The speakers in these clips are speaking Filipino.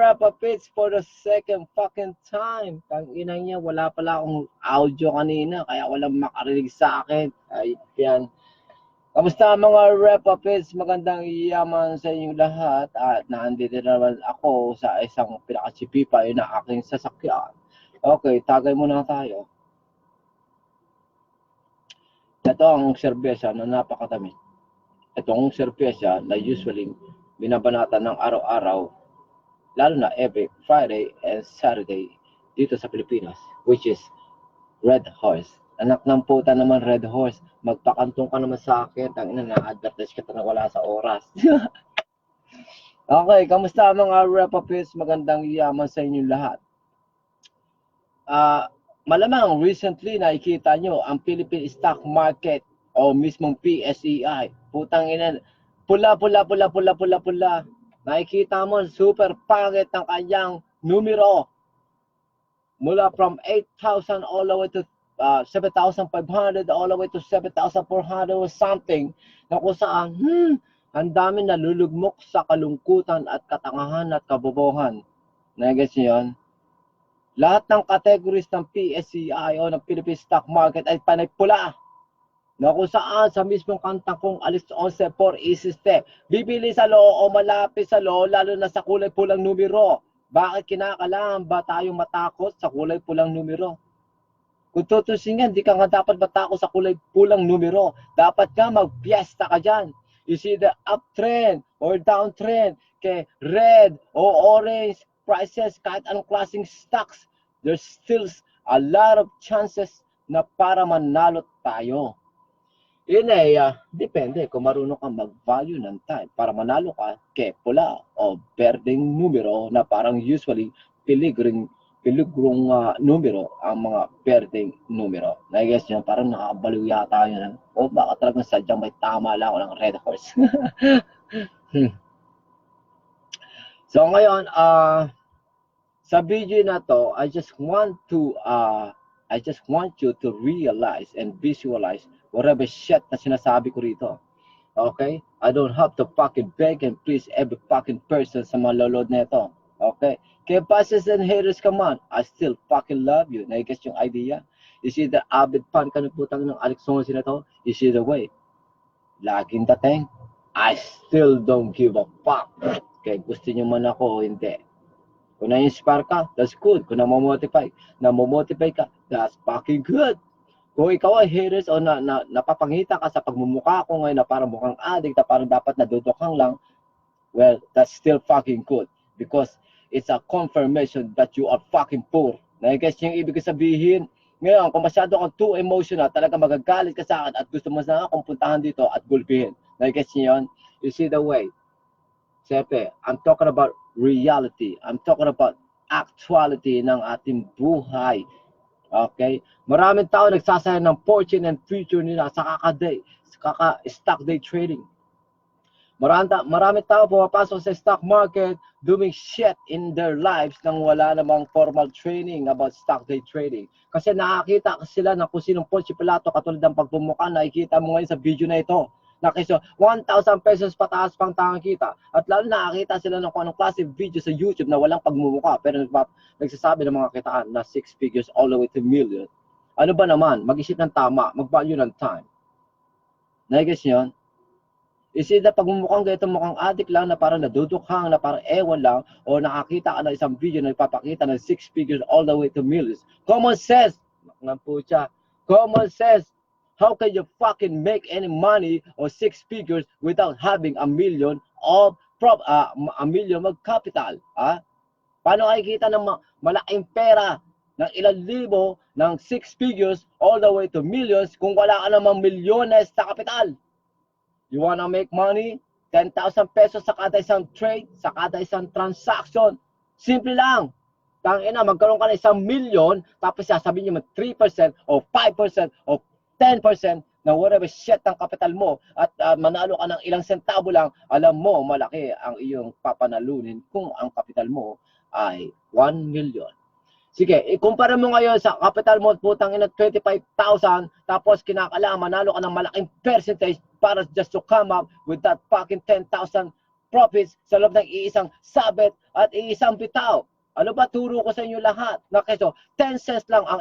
Rapper Pits for the second fucking time. Tangina niya, wala pala akong audio kanina, kaya walang makarinig sa akin. Ay, yan. Kamusta mga Rapper Pits? Magandang yaman sa inyong lahat. At nandito naman ako sa isang pinakasipipa na aking sasakyan. Okay, tagay muna tayo. Ito ang serbesa na napakatamis. Itong serbesa na usually binabanatan ng araw-araw, lalo na every Friday and Saturday dito sa Pilipinas, which is Red Horse. Anak ng puta naman, Red Horse. Magpakantong ka naman sa akin. Tangina, na-advertise ka na wala sa oras. Okay, kamusta mga Repapis? Magandang yaman sa inyong lahat. Malamang recently nakikita nyo ang Philippine Stock Market o mismong PSEI. Putang ina, pula. Nakikita mo, super pangit ng kanyang numero. Mula from 8,000 all the way to 7,500 all the way to 7,400 or something. Na kung saan, ang dami nalulugmok sa kalungkutan at katangahan at kabobohan. Nagets niyo yun? Lahat ng categories ng PSEI o ng Philippine Stock Market ay panay pula. Na kung saan sa mismong kantang kong AlExOnZe por isiste, bibili sa loo o malapit sa loo, lalo na sa kulay pulang numero. Bakit kinakailangan ba tayong matakot sa kulay pulang numero? Kung tutusin nga, hindi ka nga dapat matakot sa kulay pulang numero. Dapat nga magpiesta ka dyan. You see the uptrend or downtrend, kay red o orange prices, kahit anong klaseng stocks, there's still a lot of chances na para manalo tayo. Yun ay, depende kung marunong ka mag-value ng time para manalo ka kay pula o berdeng numero na parang usually piligrong numero ang mga berdeng numero. Na-guess nyo, parang nakakabaliw yata yun. O baka talagang sadyang may tama lang ako ng Red Horse. So ngayon, sa video na to, I just want you to realize and visualize whatever shit na sinasabi ko rito. Okay? I don't have to fucking beg and please every fucking person sa mga lolod na ito. Okay? Kaya passes and haters, come on, I still fucking love you. Na-guess yung idea? You see the avid fan ka ng putang ng AlExOnZe na to? You see the way? Laging dating, I still don't give a fuck. Kaya gusto nyo man ako o hindi. Kung na-inspire ka, that's good. Kung namomotivate ka, that's fucking good. Kung ikaw ay haters o napapangita ka sa pagmumukha ko ngayon na parang mukhang addict, na parang dapat nadudukhang lang, well, that's still fucking good. Because it's a confirmation that you are fucking poor. Na-guess yung ibig sabihin, ngayon, kung masyado kang too emotional, talaga magagalit ka sa akin at gusto mo na akong puntahan dito at gulpihin. Na-guess nyo yun? You see the way? Siyempre, I'm talking about reality. I'm talking about actuality ng ating buhay. Okay? Maraming tao nagsasayang ng fortune and future nila sa kaka-stock day trading. Maraming tao pumapasok sa stock market doing shit in their lives nang wala namang formal training about stock day trading. Kasi nakakita sila ng kung sinong Ponzi Pilato katulad ng pagpumukha na nakikita mo ngayon sa video na ito. Nakiso, 1,000 pesos pataas pang tangang kita. At lalo nakakita sila ng kung anong klase video sa YouTube na walang pagmumukha pero nagsasabi ng mga kitaan na 6 figures all the way to million. Ano ba naman? Mag-isip ng tama, mag-value ng time. Naigas nyo yun? Isip na pagmumukhang ganito mukhang addict lang na parang nadudukhang, na parang ewan lang, o nakakita ka ng isang video na nagpapakita ng 6 figures all the way to millions. Common sense! Common sense! How can you fucking make any money or 6 figures without having a million of capital? Paano kikita ng malaking pera ng ilang libo ng 6 figures all the way to millions kung wala ka namang milyones sa kapital? You wanna make money? 10,000 pesos sa kada isang trade, sa kada isang transaction. Simple lang. Tangina, magkaroon ka ng 1 million, tapos sasabihin nyo 3% o 5% o 10% na whatever shit ng kapital mo at manalo ka ng ilang sentabo lang, alam mo malaki ang iyong papanalunin kung ang kapital mo ay 1 million. Sige, ikumpara mo ngayon sa kapital mo, putang ina 25,000, tapos kinakailangan manalo ka ng malaking percentage para just to come up with that fucking 10,000 profits sa loob ng iisang sabit at iisang bitaw. Ano ba turo ko sa inyo lahat? Na keso, 10 cents lang ang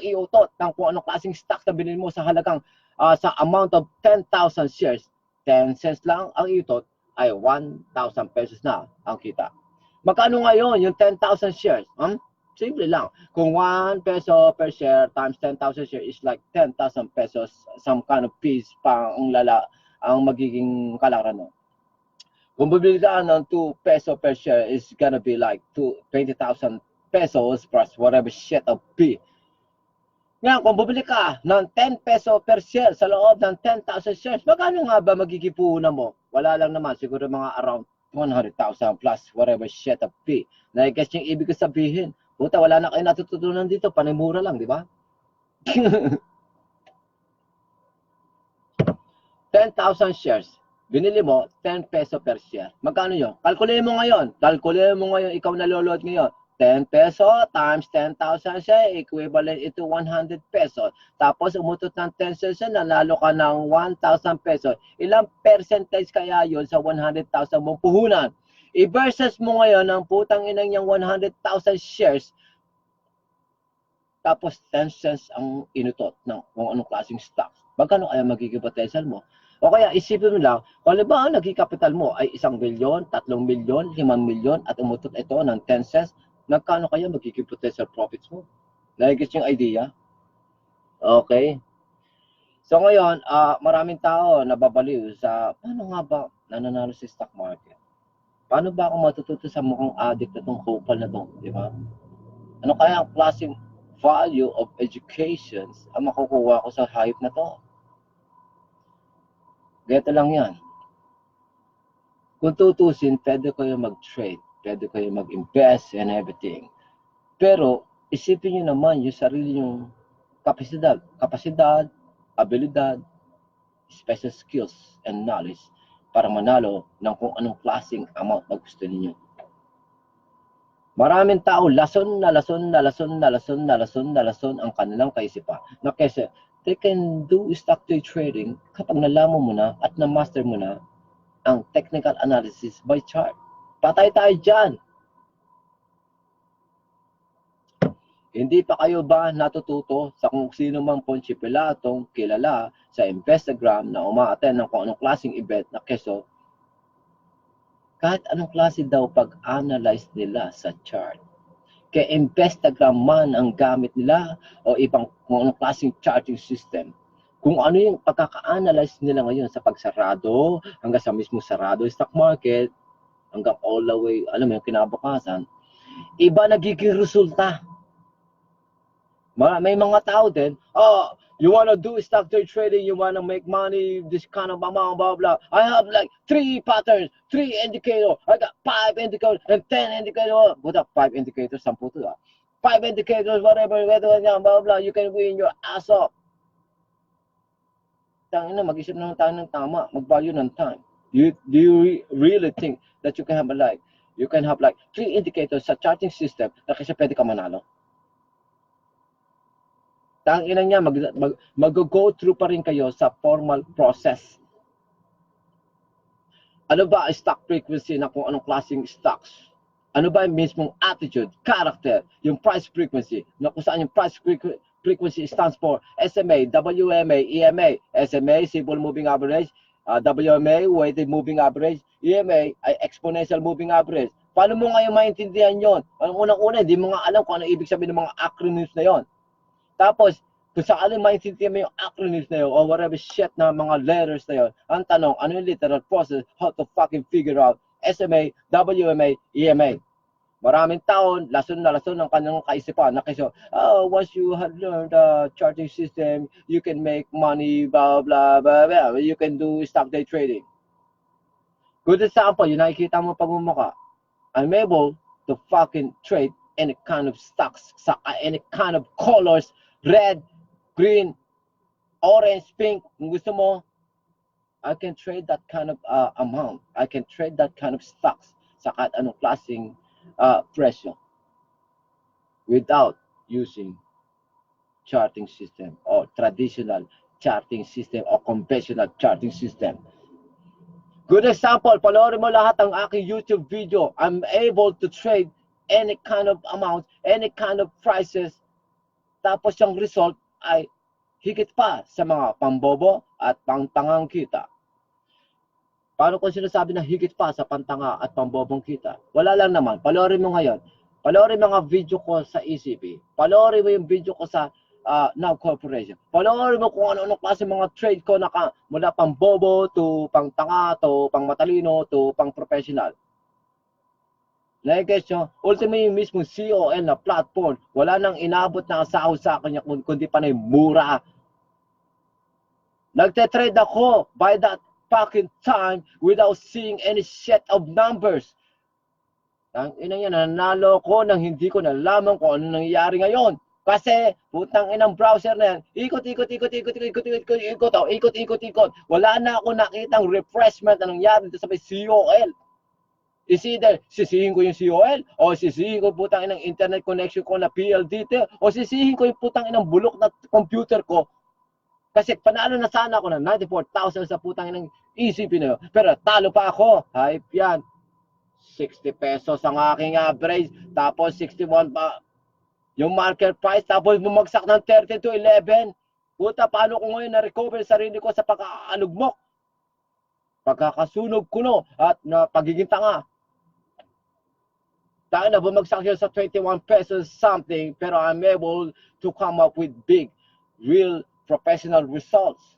iutot ng kung anong klaseng stock na binili mo sa halagang sa amount of 10,000 shares. 10 cents lang ang iutot ay 1,000 pesos na ang kita. Magkano ngayon yung 10,000 shares? Simple lang. Kung 1 peso per share times 10,000 shares is like 10,000 pesos, some kind of piece pa ang magiging kalaran mo. Kung bibili ka ng 2 peso per share, is gonna be like 20,000 pesos plus whatever shit of fee. Ngayon, kung bibili ka ng 10 peso per share sa loob ng 10,000 shares, magkano nga ba magigipunan mo? Wala lang naman, siguro mga around 100,000 plus whatever shit of fee. Na-guess yung ibig ko sabihin. Puta, wala na kayo natututunan dito, panimura lang, di ba? 10,000 shares. Binili mo, 10 peso per share. Magkano yun? Kalkulin mo ngayon. Ikaw naloload ngayon. 10 peso times 10,000 share, equivalent ito 100 pesos. Tapos umutot ng 10 cents, nanalo ka ng 1,000 pesos. Ilang percentage kaya yun sa 100,000 mong puhunan? I-versus mo ngayon ang putang inang niyang 100,000 shares. Tapos 10 cents ang inutot ng kung anong klaseng stocks. Magkano kaya magiging potential mo? O kaya isipin mo lang, kung ba ang naging capital mo ay 1 bilyon, 3 milyon, 5 milyon at umutot ito ng 10 cents, magkano kaya magiging potential profits mo? Nagigit yung idea? Okay. So ngayon, maraming tao nababaliw sa paano nga ba nananalo sa stock market? Paano ba ako matututo sa mukhang addict na itong kupal na ito? Di ba? Ano kaya ang klaseng value of education ang makukuha ko sa hype na to? Ganito lang yan. Kung tutusin, pwede kayo mag-trade, pwede kayo mag-invest and everything. Pero, isipin nyo naman yung sarili nyong kapasidad, abilidad, special skills, and knowledge para manalo ng kung anong klaseng amount na gusto ninyo. Maraming tao, lason ang kanilang kaisipan. Na kasi, they can do stock day trading kapag nalaman mo na at na-master mo na ang technical analysis by chart. Patay tayo dyan. Hindi pa kayo ba natututo sa kung sino mang Ponce Pilatong kilala sa Instagram na umaattend ng kung anong klaseng event na keso? Kahit anong klase daw pag-analyze nila sa chart. Kaya Instagram man ang gamit nila o ibang kung anong klaseng charting system. Kung ano yung pagkaka-analyze nila ngayon sa pagsarado hanggang sa mismo sarado stock market hanggang all the way, alam mo yung kinabukasan, iba nagiging resulta. May mga tao din, you wanna do stock day trading, you wanna make money, this kind of amount, blah, blah. I have like 3 patterns, 3 indicators, I got 5 indicators, and 10 indicators. What up, 5 indicators, 10 to 5 indicators, whatever, blah, blah, you can win your ass off. Tangina, mag-isip naman tayo ng tama, mag-value ng time. Do you really think that you can have you can have like 3 indicators sa charting system na kasi pwede ka manalo? Tangina niya, mag-go through pa rin kayo sa formal process. Ano ba ang stock frequency na kung anong klaseng stocks? Ano ba yung mismong attitude, character, yung price frequency, na kung saan yung price frequency stands for SMA, WMA, EMA. SMA, Simple Moving Average. WMA, Weighted Moving Average. EMA ay Exponential Moving Average. Paano mo ngayon maintindihan yon? Ang unang-una, hindi mo nga alam kung ano ibig sabihin ng mga acronyms na yon. Tapos, kung sakaling maintindihan mo yung acronyms na yun or whatever shit na mga letters na yun, ang tanong, ano yung literal process, how to fucking figure out SMA, WMA, EMA. Maraming taon, lason na lason ng kanyang kaisipan na kasi, once you have learned the charting system, you can make money, blah, blah, blah, blah. You can do stock day trading. Good example, yung nakikita mo pagmumukha. I'm able to fucking trade any kind of stocks, any kind of colors, red, green, orange, pink, kung gusto mo, I can trade that kind of amount. I can trade that kind of stocks sa kahit anong klaseng presyo without using charting system or traditional charting system or conventional charting system. Good example, panoorin mo lahat ng aking YouTube video. I'm able to trade any kind of amount, any kind of prices. Tapos yung result ay higit pa sa mga pambobo at pangtangang kita. Paano ko sinasabi na higit pa sa pantanga at pambobong kita? Wala lang naman. Panoorin mo ngayon. Panoorin mo mga video ko sa ECP. Panoorin mo yung video ko sa Now Corporation. Panoorin mo kung ano-ano klase mga trade ko mula pang bobo to pang tanga to pang matalino to pang professional. Like nyo, ultimately yung mismo COL na platform, wala nang inabot na sahod sa kanya kundi pa na yung mura. Nagte-trade ako by that fucking time without seeing any set of numbers. Ang ina yan, nanalo ko nang hindi ko nalaman kung ano nangyayari ngayon. Kasi, putang inang browser na yan, ikot. Wala na ako nakitang refreshment na nangyari dito sa may COL. Is either sisihin ko yung COL, o sisihin ko putang inang internet connection ko na PLDT, o sisihin ko yung putang inang bulok na computer ko. Kasi panalo na sana ako ng 94,000 sa putang inang ECP na yun. Pero talo pa ako. Hype yan. 60 pesos ang aking average. Tapos 61 pa yung market price. Tapos bumagsak ng 30 to 11. Puta, paano ko ngayon na-recover sarili ko sa pagkaalugmok? Pagkakasunog ko no at na pagiging tanga. Tayo na bumagsak yun sa 21 pesos something. Pero I'm able to come up with big, real professional results.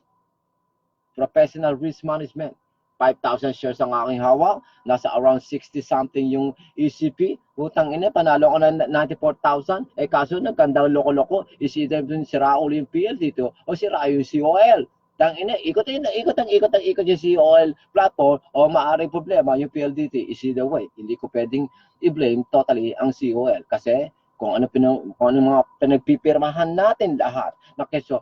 Professional risk management. 5,000 shares ang aking hawak. Nasa around 60 something yung ECP. Utang ina, panalo ko na 94,000. Eh kaso nagkandang loko-loko. Is either dun sira ulit yung PL dito o sira yung COL. Tang ina, ikot yung COL platform o maaaring problema yung PLDT. Is either way. Hindi ko pwedeng i-blame totally ang COL kasi kung ano mga pinagpipirmahan natin lahat na keso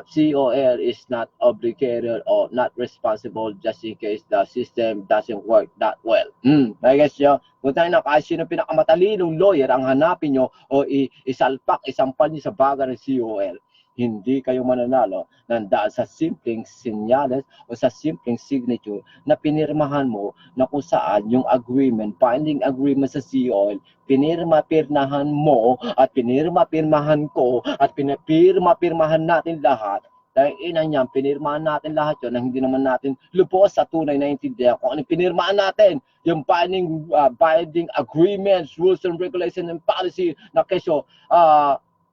COL is not obligated or not responsible just in case the system doesn't work that well. I guess yun, kung tayo na kahit sino pinakamatalinong lawyer ang hanapin nyo o isampal nyo sa baga ng COL, hindi kayo mananalo ng dahil sa simpleng sinyales o sa simpleng signature na pinirmahan mo na kung saan yung agreement, binding agreement sa COL, pinirmahan mo at pinirmahan ko at pinirmahan natin lahat. Dahil ina niyan, pinirmahan natin lahat yun na hindi naman natin lubos sa tunay na intindihan kung ano pinirmahan natin. Yung binding agreements, rules and regulations and policy na keso,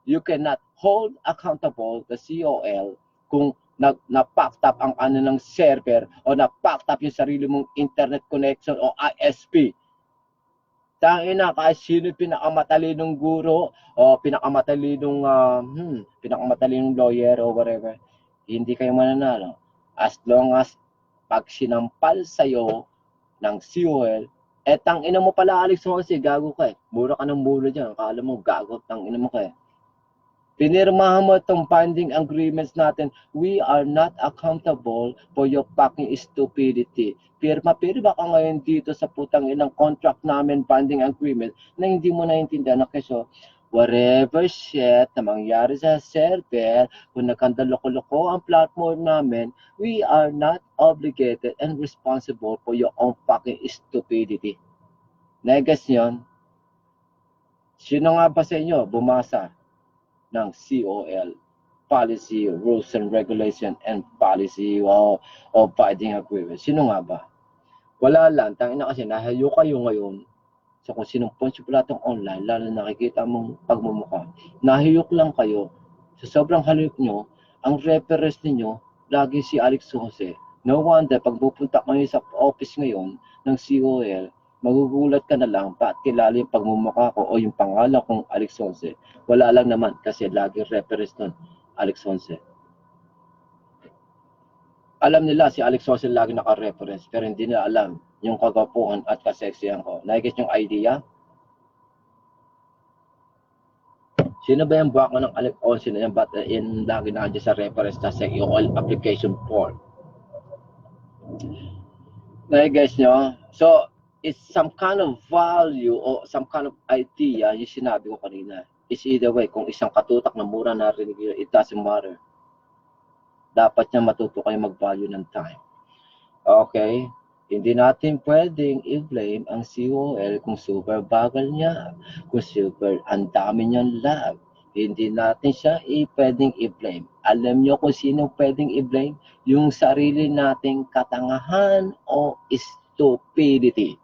you cannot hold accountable the COL kung na-packed up ang ng server o na-packed up yung sarili mong internet connection o ISP. Tangina, kahit sino pinakamatalinong guro o pinakamatalinong lawyer o whatever, hindi kayo mananalo. As long as pag sinampal sa'yo ng COL, tangina mo pala AlExOnZe, gago ka eh. Mura ka ng mura dyan. Akala mo gago, tangina mo ka eh. Pinirmahan mo itong binding agreements natin. We are not accountable for your fucking stupidity. Pirma ka ngayon dito sa putang inang contract namin, binding agreement, na hindi mo naiintindihan na keso, whatever shit na mangyari sa server, kung nagkandaloko-loko ang platform namin, we are not obligated and responsible for your own fucking stupidity. Negas yun. Sino nga ba sa inyo bumasa ng COL policy, rules and regulation and policy o binding agreement? Sino nga ba? Wala lang. Tangina kasi nahayo kayo ngayon sa kung sinong ponsipulatong online, lalo nakikita mong pagmumukha. Nahiyok lang kayo. Sa sobrang halip nyo, ang reference ninyo lagi si AlExOnZe. No wonder pag pupunta kayo sa office ngayon ng COL, magugulat ka na lang bakit kilala yung pagmumukha ko o yung pangalan kong AlExOnZe. Wala lang naman kasi lagi reference nun AlExOnZe. Alam nila si AlExOnZe lagi naka-reference pero hindi nila alam yung kagapuhan at kaseksiyan ko. Nakikita yung idea? Sino ba yung buwak ng AlExOnZe na yan? Ba't lagi nandiyan sa reference na sa COL application form? Nakikita nyo? So, it's some kind of value or some kind of idea yung sinabi ko kanina. It's either way, kung isang katutak na mura narinig yun, it doesn't matter. Dapat niya matuto kayo mag-value ng time. Okay? Hindi natin pwedeng i-blame ang COL kung super bagal niya, kung super ang dami niyang lag. Hindi natin siya pwedeng i-blame. Alam niyo kung sino pwedeng i-blame? Yung sarili nating katangahan o stupidity.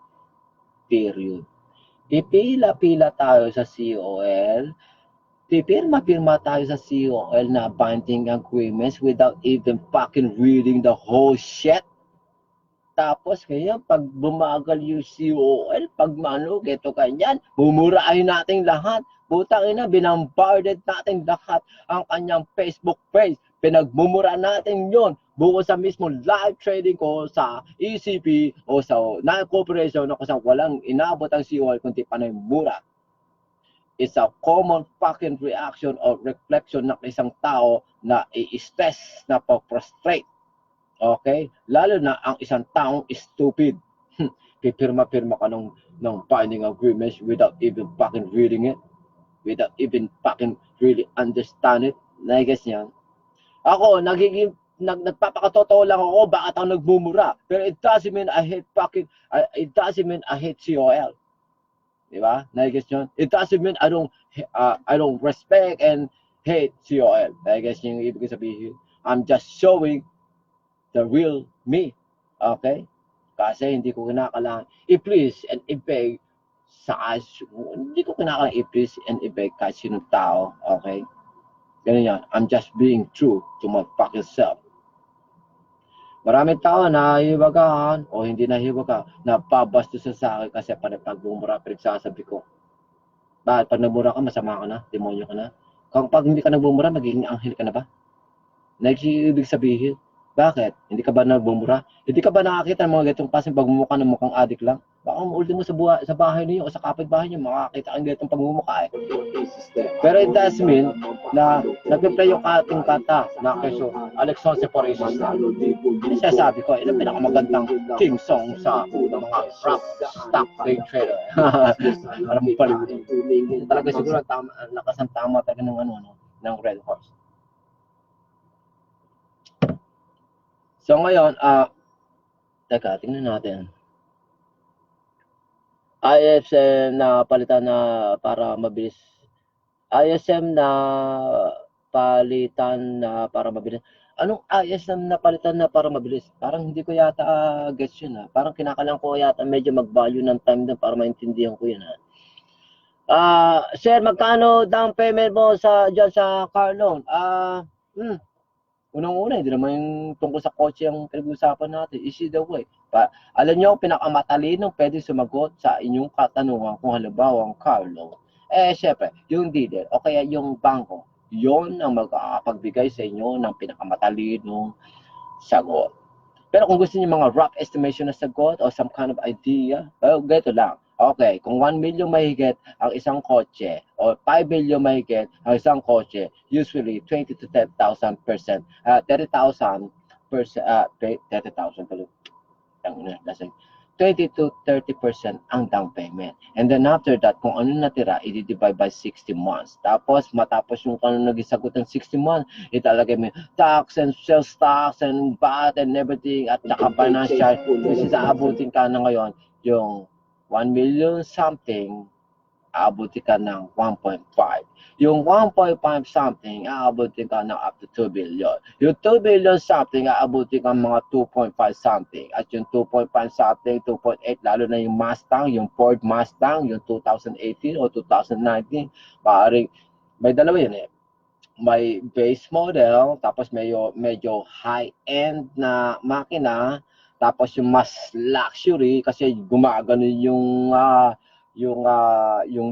Period. Pipila-pila tayo sa COL, pipirma-pirma tayo sa COL na binding agreements without even fucking reading the whole shit. Tapos kaya pag bumagal yung COL, pag mano, geto kanyan, mumurahin natin lahat. Putang ina, binambarded natin lahat ang kanyang Facebook page. Pinagmumura natin yon buko sa mismo live trading ko sa ECP o sa Nike Corporation na kusang walang inabot ang COL kundi panay mura. It's a common fucking reaction or reflection ng isang tao na i-stress, na pa-frustrate. Okay? Lalo na ang isang taong stupid. Pipirma-pirma ka ng binding agreements without even fucking reading it. Without even fucking really understand it. Naigas niya. Ako, nagpapakatotoo lang ako bakit ako nagmumura. Pero it doesn't mean I hate fucking, it doesn't mean I hate COL. Diba? Naigas niyo? It doesn't mean I don't respect and hate COL. Naigas niyo yung ibig sabihin. I'm just showing the real me. Okay? Kasi hindi ko kinakailangan i-please and i-beg hindi ko kinakailangan i-please and i-beg kahit sinong tao. Okay? Ganun yan. I'm just being true to my fucking self. Maraming tao na hiwagaan o hindi na hiwaga na pabastos sa akin kasi pag bumura pinagsasabi ko. Bakit? Pag nagmura ka, masama ka na? Demonyo ka na? Pag hindi ka nagbumura, magiging anghel ka na ba? Nag-ibig sabihin, bakit? Hindi ka ba nagbumura? Hindi ka ba nakakita ng mga ganitong klaseng pagmumukha ng mukhang adik lang? Baka ultimo sa bahay niyo o sa kapitbahay niyo, makakita ang ganitong pagmumukha eh. Pero it does mean na nagpe-play yung ating kata na keso AlExOnZe for instance. Kasi sabi ko, ito pinakamagandang king song sa mga rock stock day trader. Alam mo pala. Talaga siguro lakas ang tama talaga ng Red Horse. So ngayon, teka, tingnan natin. ISM na palitan na para mabilis. ISM na palitan na para mabilis. Anong ISM na palitan na para mabilis? Parang hindi ko yata gets yun ha. Parang kinakalang ko yata medyo mag-value ng time doon para maintindihan ko yun ha. Sir, magkano down payment mo dyan sa car loan? Unang-una, hindi naman yung tungkol sa kotse ang pinag-usapan natin. Easy the way. Alam niyo, pinakamatalino pwede sumagot sa inyong katanungan kung halimbawa ang car loan. Syempre, yung dealer o kaya yung bangko, yon ang magpapagbigay sa inyo ng pinakamatalino sagot. Pero kung gusto niyo mga rough estimation na sagot o some kind of idea, ganito lang. Okay, kung 1 million mahigit ang isang kotse o 5 million mahigit ang isang kotse, usually 20 to 10,000%, 30,000 30,000 lasing 20 to 30% ang down payment. And then after that, kung ano natira, i-divide by 60 months. Tapos, matapos yung kung ano nag-isagot ng 60 months, italagay mo tax and sales tax and VAT and everything at saka financial. Kasi aabutin ka na ngayon yung 1 million something, aabutin ka ng 1.5. Yung 1.5 something, aabutin ka ng up to 2 billion. Yung 2 billion something, aabutin ka mga 2.5 something. At yung 2.5 something, 2.8, lalo na yung Mustang, yung Ford Mustang, yung 2018 o 2019, paring may dalawa yun eh. May base model, tapos medyo high-end na makina, tapos yung mas luxury kasi gumagano yung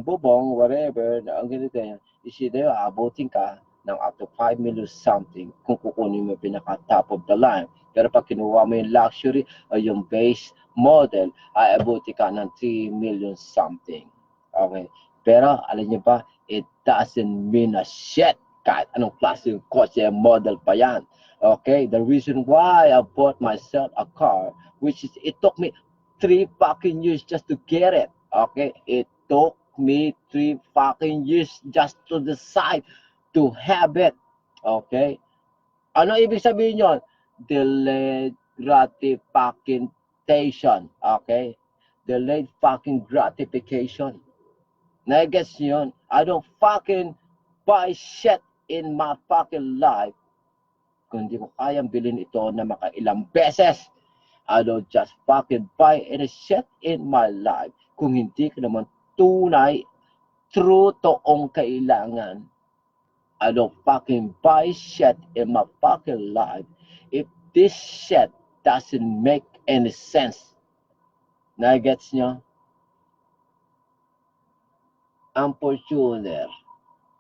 bubong, whatever, ang ganito yan, isida abutin ka ng up to 5 million something kung kukunin mo pinaka top of the line. Pero pag kinuha mo yung luxury o yung base model, ay abutin ka ng 3 million something. Okay? Pero alam niyo ba, it doesn't mean a shit kahit anong klase yung kotse model pa yan. Okay? The reason why I bought myself a car, which is it took me 3 fucking years just to get it. Okay? It took me 3 fucking years just to decide to have it. Okay? Ano ibig sabihin yun? Delayed gratification expectation, okay? Delayed fucking gratification. Nagets yun? I don't fucking buy shit in my fucking life kung hindi ko kayang bilhin ito na makailang beses. I don't just fucking buy any shit in my life kung hindi ko naman tunay, true toong kailangan. I don't fucking buy shit in my fucking life if this shit doesn't make any sense. Nagets nyo? Ang Fortuner,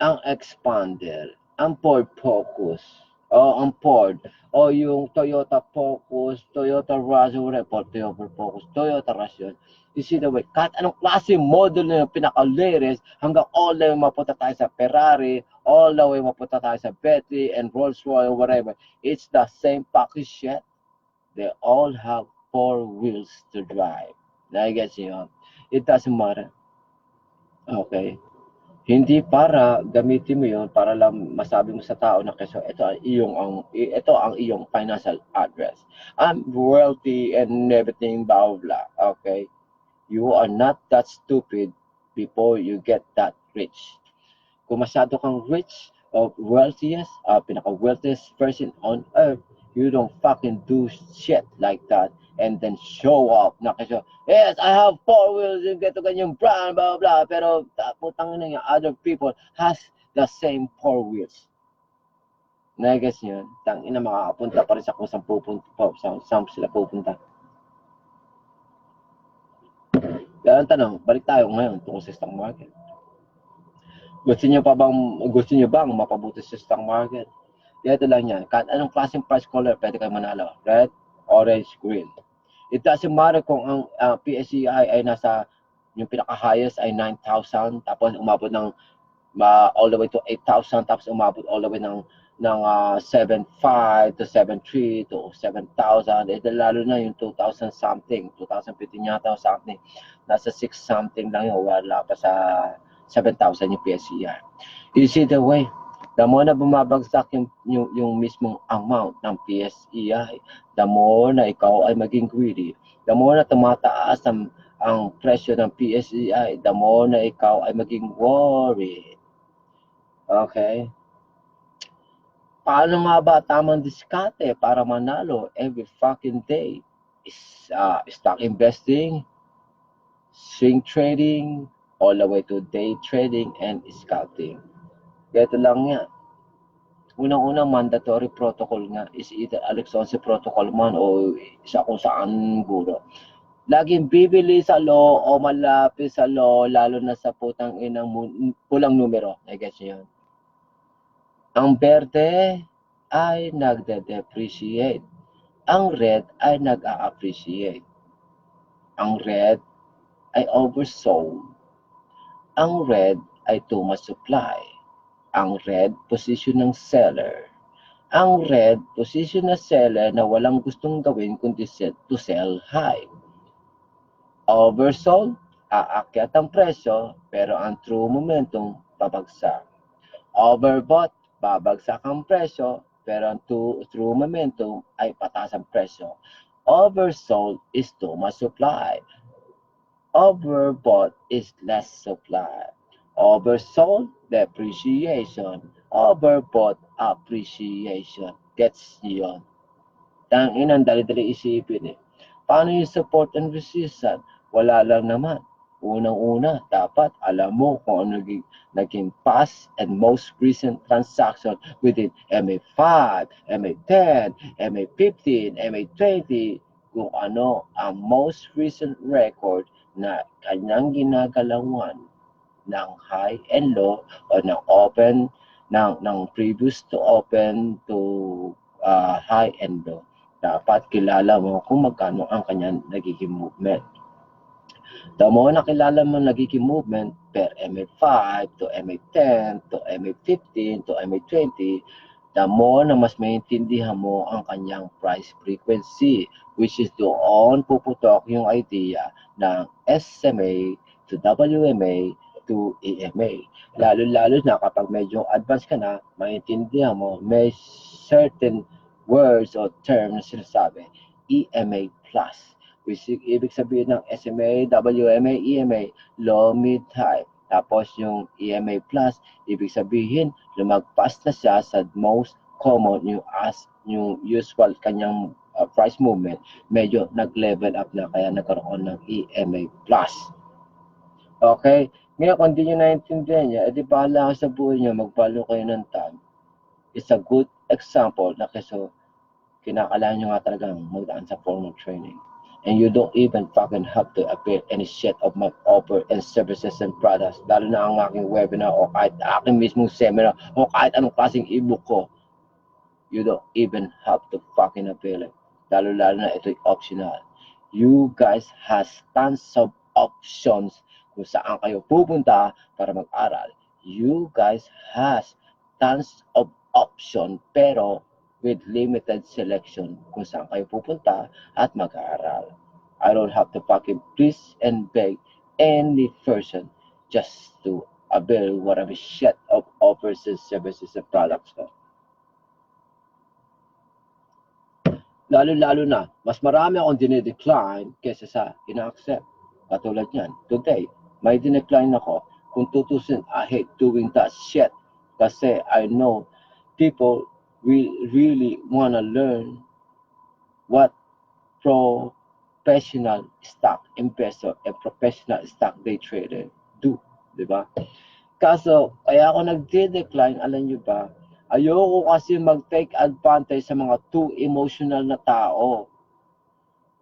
ang Expander, ang Ford Focus, o ang Ford, o yung Toyota Focus, Toyota Rush, Toyota Focus, Toyota Rush yun. You see the way, kahit anong klase model na yung pinaka-latest, hanggang all the way mapunta tayo sa Ferrari, all the way mapunta tayo sa Bentley and Rolls Royce, whatever. It's the same package shit. They all have 4 wheels to drive. Nagigets yun? It doesn't matter. Okay. Hindi para gamitin mo 'yon para lang masabi mo sa tao na kasi ito ang iyong financial address. I'm wealthy and everything blah blah. Okay. You are not that stupid before you get that rich. Kung masyado kang rich or wealthiest, pinaka-wealthiest person on earth, you don't fucking do shit like that and then show up na kasi, yes, I have 4 wheels, yung ganito ganyang brand, blah, blah, pero putang na yung other people has the same 4 wheels. Nagas yun, tangina makakapunta pa rin sa kung saan sila pupunta. Kaya ang tanong, balik tayo ngayon tungkol sa stock market. Gusto niyo bang mapabuti sa stock market? Ito lang yan. Kahit anong klaseng price color, pwede kayo manalo. Red, orange, green. It doesn't matter kung ang PSEI ay nasa, yung pinaka-highest ay 9,000, tapos umabot ng all the way to 8,000, tapos umabot all the way ng 7,500 to 7,300 to 7,000. Ito lalo na yung 2,000 something, 2015 yata o something. Nasa 6 something lang yun, wala pa sa 7,000 yung PSEI. You see the way, the more na bumabagsak yung mismong amount ng PSEI, the more na ikaw ay maging greedy. The more na tumataas ang presyo ng PSEI, the more na ikaw ay maging worried. Okay? Paano nga ba tamang diskarte para manalo every fucking day? Stock investing, swing trading, all the way to day trading and scalping. Ito lang yan. Unang-unang mandatory protocol nga is either AlExOnZe protocol man o isa kung saan guro. Laging bibili sa law o malapit sa law, lalo na sa putang inang pulang numero. I guess yun. Ang berde ay nagde-depreciate. Ang red ay nag-a-appreciate. Ang red ay oversold. Ang red ay too much supply. Ang red, position ng seller. Ang red, position ng seller na walang gustong gawin kundi to sell high. Oversold, aakyat ang presyo, pero ang true momentum, babagsak. Overbought, babagsak ang presyo, pero ang true momentum ay pataas ang presyo. Oversold is too much supply. Overbought is less supply. Oversold, depreciation. Overbought, appreciation. Gets yun. Tanginan, dali-dali isipin eh. Paano yung support and resistance? Wala lang naman. Unang-una, dapat alam mo kung ano naging past and most recent transaction within MA5, MA10, MA15, MA20, kung ano ang most recent record na kanyang ginagalawan ng high and low o ng open ng previous to open to high and low. Dapat kilala mo kung magkano ang kanyang nagiging movement. The more nakilala mo nagiging movement per MA5 to MA10 to MA15 to MA20, the more na mas maintindihan mo ang kanyang price frequency, which is doon puputok yung idea ng SMA to WMA to EMA. Lalo-lalo na kapag medyo advanced ka na, maintindihan mo, may certain words or terms na sinasabi, EMA plus. which ibig sabihin ng SMA, WMA, EMA, low, mid, high. Tapos yung EMA plus, ibig sabihin lumagpas na siya sa most common yung usual kanyang price movement, medyo nag-level up na kaya nagkaroon ng EMA plus. Okay? Ngayon, kung di nyo naiintindihan niya, edi bahala ka sa buhay niya, mag-follow kayo ng time. It's a good example na kasi kinakailangan nyo nga talagang magdaan sa formal training. And you don't even fucking have to appear any shit of my offer and services and products. Lalo na ang aking webinar o kahit aking mismong seminar o kahit anong klaseng ebook ko. You don't even have to fucking appeal it. Lalo na ito'y optional. You guys has tons of options kung saan kayo pupunta para mag-aral. You guys has tons of option pero with limited selection kung saan kayo pupunta at mag-aaral. I don't have to fucking please and beg any person just to avail whatever shit of offers and services and products ko. Lalo-lalo na, mas marami akong dinidecline kesa sa ina-accept. Katulad yan, today, may dinecline ako. Kung tutusin, I hate doing that shit. Kasi I know people really wanna learn what professional stock investor and professional stock day trader do. Diba? Kaso, kaya ako nagde-decline, alam nyo ba, ayoko kasi mag-take advantage sa mga too emotional na tao.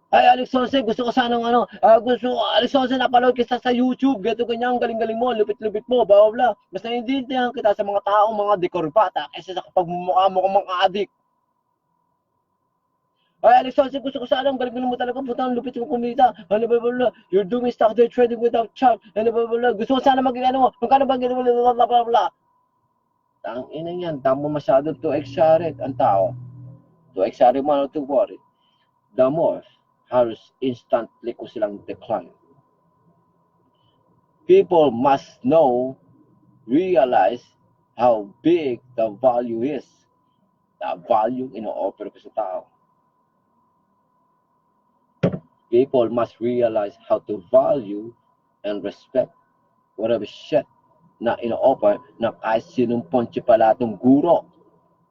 Ay, AlExOnZe, gusto ko sanang AlExOnZe, napanood kita sa YouTube, gato ganyan, galing-galing mo, lupit-lupit mo, blah, blah. Mas naiintindihan kita sa mga taong mga dekorbata kaysa sa pagmumukha mo kung mga adik. Ay, AlExOnZe, gusto ko sanang galing-galing mo talaga, putang lupit mo kumita, blah, blah, blah. You're doing stock day trading without chart, blah, blah, blah. Gusto ko sana maging magkano ba gano'n, blah, blah, blah, blah. Ang ina yan, damo masyado to exaggerate ang tao. To exaggerate man o to worry. The more, halos instantly ko silang decline. People must realize how big the value is. The value ino-offer ko sa tao. People must realize how to value and respect whatever shit na ino-offer na kahit sinong ponche pala itong guro.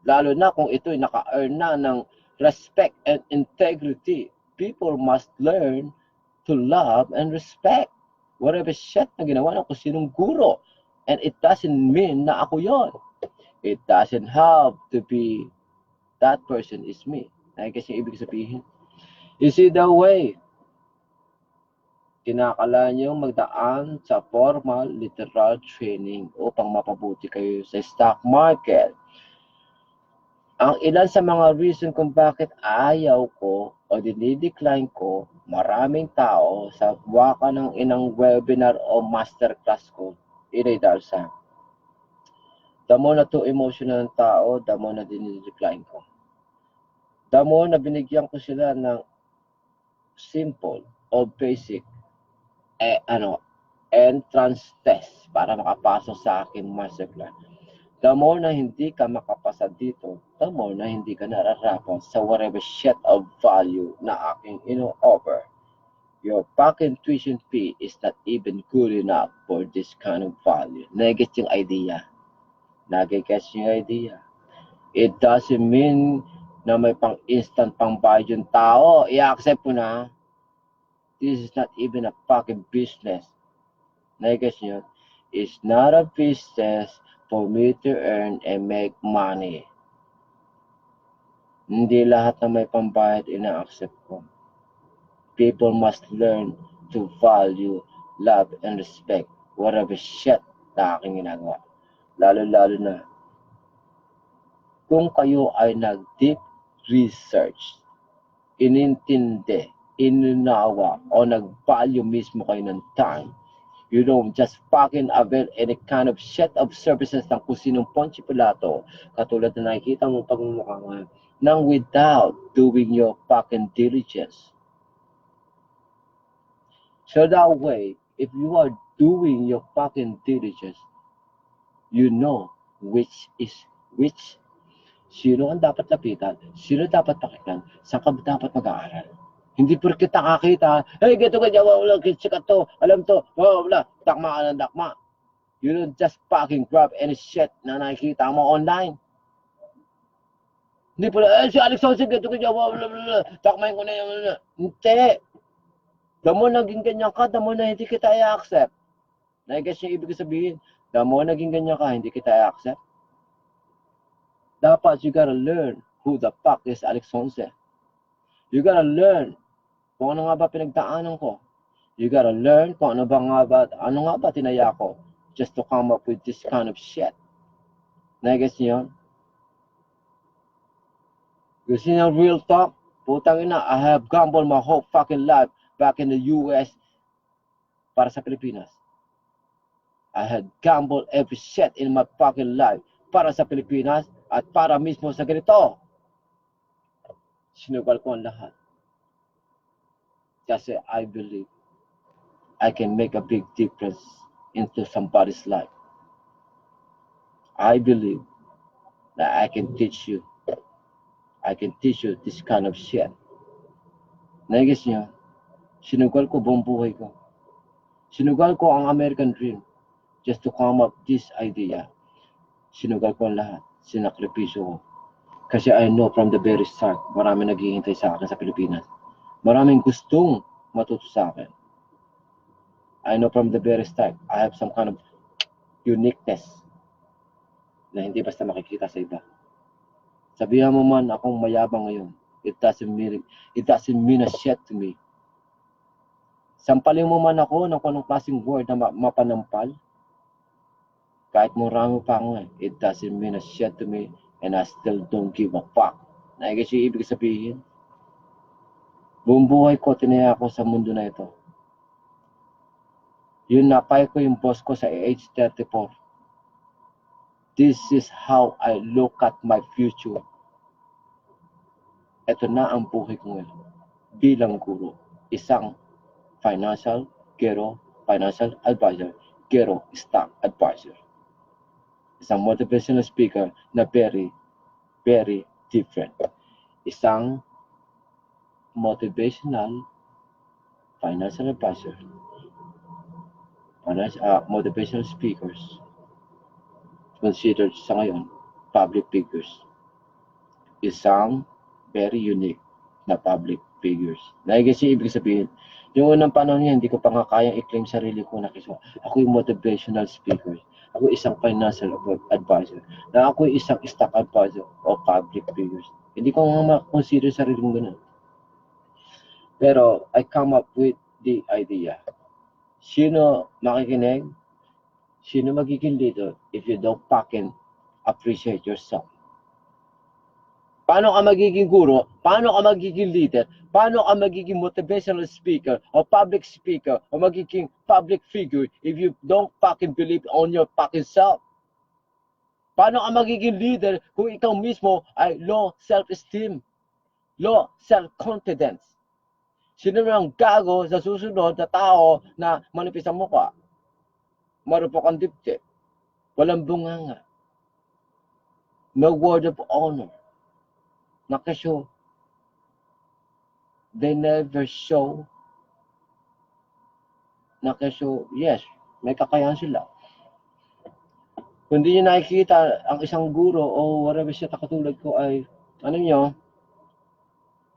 Lalo na kung ito'y naka-earn na ng respect and integrity. People must learn to love and respect whatever shit na ginawa ng kung sinong guro. And it doesn't mean na ako yon. It doesn't have to be that person is me. Ay kasi ibig sabihin. You see the way kinakailangan nyo magdaan sa formal literal training upang mapabuti kayo sa stock market. Ang ilan sa mga reason kung bakit ayaw ko o dinidecline ko maraming tao sa waka ng inang webinar o masterclass ko, inay dahil sa the more na to emotional ng tao, the more na dinidecline ko. The more na binigyan ko sila ng simple o basic entrance test para makapasok sa aking masterclass. The more na hindi ka makapasa dito, the more na hindi ka nararapat sa whatever shit of value na aking ino-offer. Your fucking tuition fee is not even good enough for this kind of value. Nagigets yung idea. Nagigets yung idea. It doesn't mean na may pang-instant pang-bayad yung tao. I-accept mo na. This is not even a fucking business. Nagigets nyo? It's not a business for me to earn and make money. Hindi lahat na may pambayad ina-accept ko. People must learn to value, love, and respect whatever shit na aking ginagawa. Lalo-lalo na kung kayo ay nag-deep research, inintindi, inunawa, o nag-value mismo kayo ng time, you don't just fucking avail any kind of shit of services ng kung sinong Ponce Pilato, katulad na nakikita mo pagmumukha ngayon, nang without doing your fucking diligence. So that way, if you are doing your fucking diligence, you know which is which. Sino ang dapat lapitan, sino dapat pakinggan, saan ka dapat mag-aaral. Hindi porket nakakita, hey, geto ka dyan, wala, sikat to, alam to, wala, dakma ka ng dakma. You don't just fucking grab any shit na nakikita mo online. Hindi pala, si AlExOnZe, geto ka dyan, wala, dakmain ko na yan, wala. Hindi. The more naging ganyan ka, the more na hindi kita i-accept. Na-guess yung ibig sabihin, the more naging ganyan ka, hindi kita i-accept. Dapat you gotta learn who the fuck is AlExOnZe. You gotta learn kung ano nga ba pinagdaanan ko. You gotta learn kung ano nga ba tinaya ko just to come up with this kind of shit. Na-guess niyo yun? Gusto niyo real talk? Putang ina, I have gambled my whole fucking life back in the US para sa Pilipinas. I had gambled every shit in my fucking life para sa Pilipinas at para mismo sa ganito. Sinugal ko ang lahat. Kasi I believe I can make a big difference into somebody's life. I believe that I can teach you this kind of shit. Naigis niyo, sinugal ko buong buhay ko. Sinugal ko ang American dream just to come up this idea. Sinugal ko ang lahat. Sinakripisyo ko. Kasi I know from the very start, maraming naghihintay sa akin sa Pilipinas. Maraming gustong matuto sa akin. I know from the very start, I have some kind of uniqueness na hindi basta makikita sa iba. Sabihan mo man akong mayabang ngayon, it doesn't mean a shit to me. Sampalin mo man ako ng anong klaseng word na mapanampal, kahit marami pa ako it doesn't mean a shit to me and I still don't give a fuck. Naigis yung ibig sabihin? Buong buhay ko, tinaya ako sa mundo na ito. Yun, napay ko yung boss ko sa age 34. This is how I look at my future. Ito na ang buhay ko ngayon. Bilang guro, isang financial advisor, stock advisor. Isang motivational speaker na very, very different. Isang motivational financial advisor, motivational speakers, considered sa ngayon public figures. Isang very unique na public figures. Naigis yung ibig sabihin, yung unang panahon niya, hindi ko pa nga kayang i-claim sarili ko na kasi ako yung motivational speaker. Ako isang financial advisor. Na ako isang stock advisor o public figures. Hindi ko nga ma-consider sarili kong ganun. Pero I come up with the idea. Sino makikinig? Sino magiging leader if you don't fucking appreciate yourself? Paano ka magiging guro? Paano ka magiging leader? Paano ka magiging motivational speaker o public speaker o magiging public figure if you don't fucking believe on your fucking self? Paano ka magiging leader kung ikaw mismo ay low self-esteem, low self-confidence? Sino nang gago sa susunod na tao na manipis ang mukha? Marupok ang dibdib. Walang bunganga. No word of honor. Nakashow. They never show. Nakashow, yes, may kakayahan sila. Kung di nyo nakikita ang isang guro o whatever siya katulad ko ay, ano nyo,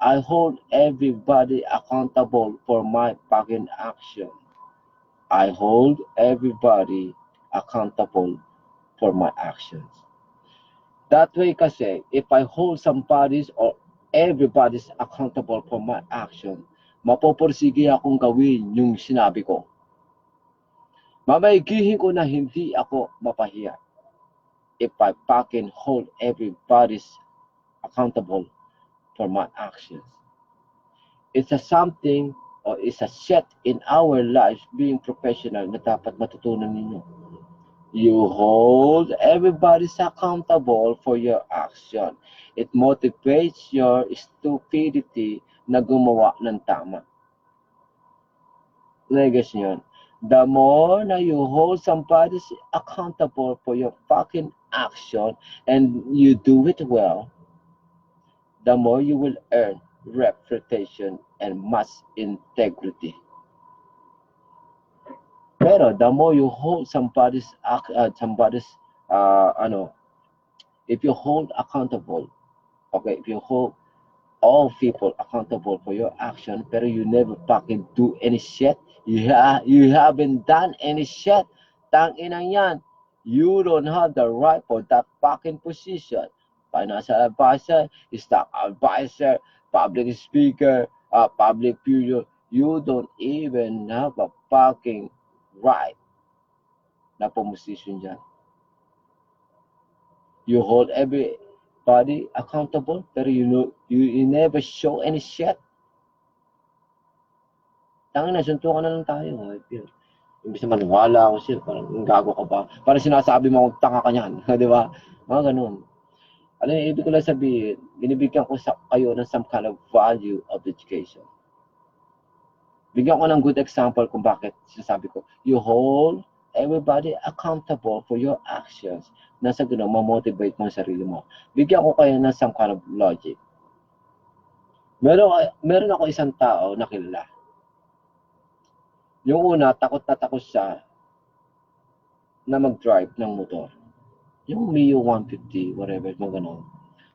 I hold everybody accountable for my fucking action. I hold everybody accountable for my actions. That way kasi, if I hold somebody's or everybody's accountable for my action, mapoporsige akong gawin yung sinabi ko. Mamayigihin ko na hindi ako mapahiya if I fucking hold everybody's accountable for my actions. It's a something or it's a shit in our lives being professional na dapat matutunan ninyo. You hold everybody accountable for your action. It motivates your stupidity na gumawa ng tama. Nagas yun. The more na you hold somebody accountable for your fucking action and you do it well, the more you will earn reputation, and mass integrity. Pero the more you hold somebody's ano, if you hold accountable, okay, if you hold all people accountable for your action, pero you never fucking do any shit, you haven't done any shit, tangina yan, you don't have the right for that fucking position. Financial advisor, stock advisor, public speaker, public figure, you don't even have a fucking right na position dyan. You hold everybody accountable, pero you never show any shit. Tangin na, suntukan na lang tayo. Imbis na maniwala ako siya, parang gago ka ba? Parang sinasabi mo, tanga ka niyan. Di ba? Mga ganun. Ano yung ibig ko lang sabihin, binibigyan ko kayo ng some kind of value of education. Bigyan ko ng good example kung bakit sinasabi ko, you hold everybody accountable for your actions. Nasa ganun, ma-motivate mo ang sarili mo. Bigyan ko kayo ng some kind of logic. Meron ako isang tao na kilala. Yung una, takot na takot siya na mag-drive ng motor. Yung Mio 150, whatever, mga ganun.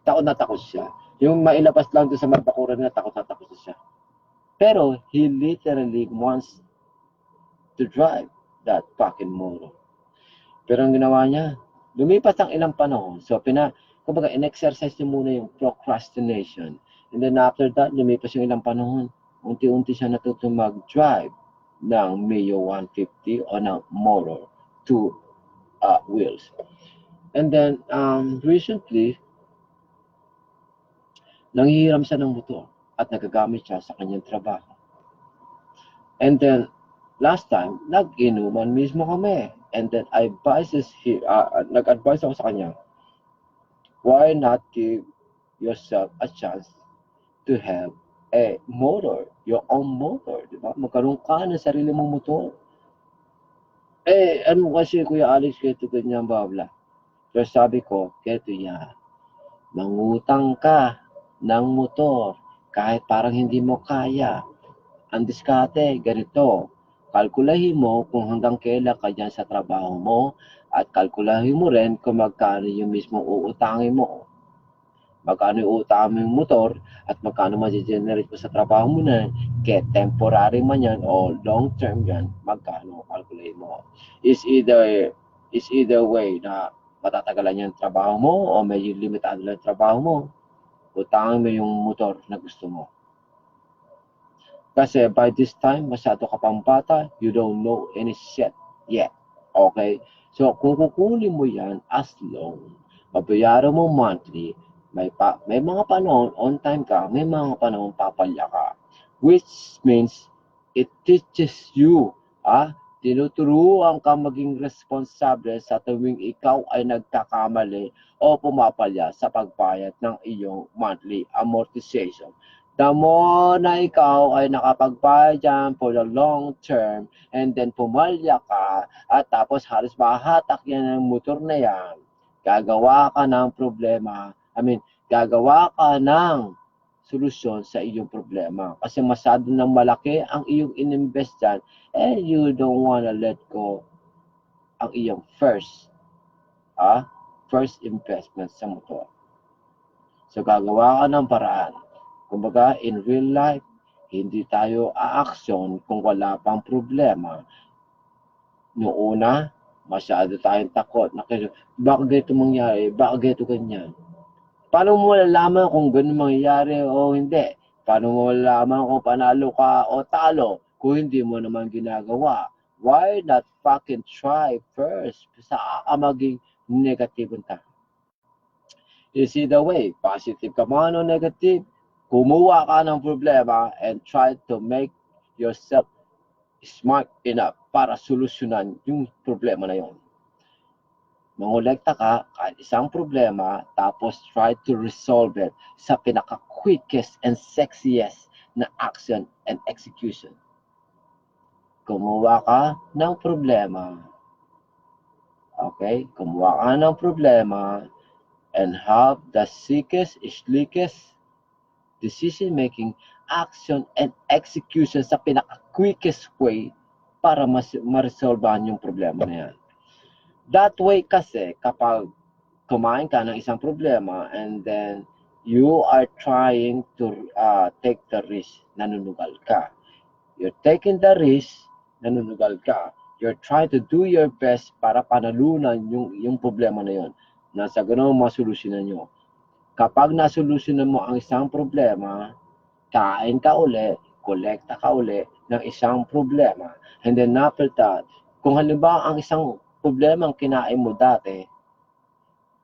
Takot na takot siya. Yung mailabas lang doon sa Marbacuran na takot na siya. Pero, he literally wants to drive that fucking motor. Pero ang ginawa niya, lumipas ang ilang panahon. So, kumbaga, in-exercise niya muna yung procrastination. And then after that, lumipas yung ilang panahon. Unti-unti siya natutong mag-drive ng Mio 150 o ng motor, 2 wheels. And then, recently, nanghihiram siya ng motor at nagagamit siya sa kanyang trabaho. And then, last time, nag-inuman mismo kami. And then, nag-advise ako sa kanya, why not give yourself a chance to have a motor, your own motor, di ba? Magkaroon ka ng sarili mong motor. Ano kasi, Kuya Alex, keto ganyan, babla. Pero sabi ko, keto yan, mangutang ka ng motor kahit parang hindi mo kaya. Ang diskarte, ganito, kalkulahin mo kung hanggang kailan ka dyan sa trabaho mo at kalkulahin mo rin kung magkano yung mismo uutangin mo. Magkano yung uutangin mo yung motor at magkano ma-generate mo sa trabaho mo na, kaya temporary man yan o long term yan, magkano kalkulahin mo. Is either way na matatagalan yung trabaho mo o medyo limitado lang yung trabaho mo, utangin mo yung motor na gusto mo. Kasi by this time, masyado ka pang bata, you don't know any shit yet. Okay? So, kung kukunin mo yan as loan, mabayaran mo monthly, may mga panahon, on time ka, may mga panahon papalya ka. Which means, it teaches you, tinuturuan ka maging responsable sa tuwing ikaw ay nagkakamali o pumapalya sa pagbayad ng iyong monthly amortization. The more na ikaw ay nakapagbayad dyan for the long term and then pumalya ka at tapos halos mahatak yan ng motor na yan, gagawa ka ng problema. Gagawa ka ng solusyon sa iyong problema. Kasi masyado nang malaki ang iyong ininvest dyan and you don't wanna let go ang iyong first investment sa motor. So gagawa ka ng paraan. Kumbaga, in real life, hindi tayo a-action kung wala pang problema. Noong una, masyado tayong takot. Bakit ganito mangyari? Bakit ganito ganyan? Paano mo malalaman kung ganun mangyayari o hindi? Paano mo malalaman kung panalo ka o talo kung hindi mo naman ginagawa? Why not fucking try first? Saan ka maging negative ka? You see the way, positive ka man o negative, kumuha ka ng problema and try to make yourself smart enough para solusyonan yung problema na yon. Mangolekta ka kahit isang problema tapos try to resolve it sa pinaka-quickest and sexiest na action and execution. Kumuha ka ng problema. Okay? Kumuha ka ng problema and have the sickest, slickest decision making, action, and execution sa pinaka-quickest way para ma-resolvean yung problema na yan. That way kasi, kapag kumain ka ng isang problema and then you are trying to take the risk, nanunugal ka. You're taking the risk, nanunugal ka. You're trying to do your best para panalunan yung problema na yun. Nasa ganun masolusyonan nyo. Kapag nasolusyonan mo ang isang problema, kain ka uli, kolekta ka uli ng isang problema. And then after that, kung halimbawa ang isang problema ang kinain mo dati,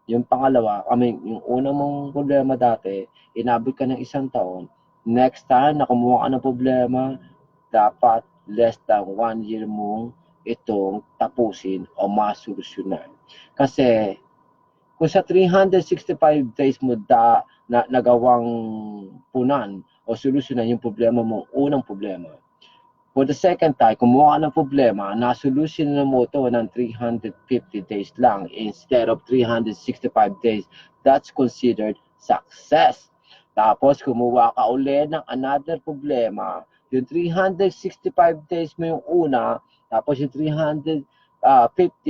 yung pangalawa, yung unang mong problema dati, inabot ka ng 1 taon, next time na kumuha ka ng problema, dapat less than 1 year mong itong tapusin o masolusyonan. Kasi, kung sa 365 days mo nagawang punan o solusyonan yung problema mo, unang problema. For the second time, kumuha ka ng problema, nasolusyonan mo ito ng 350 days lang instead of 365 days. That's considered success. Tapos, kumuha ka ulit ng another problema. Yung 365 days mo yung una, tapos yung 350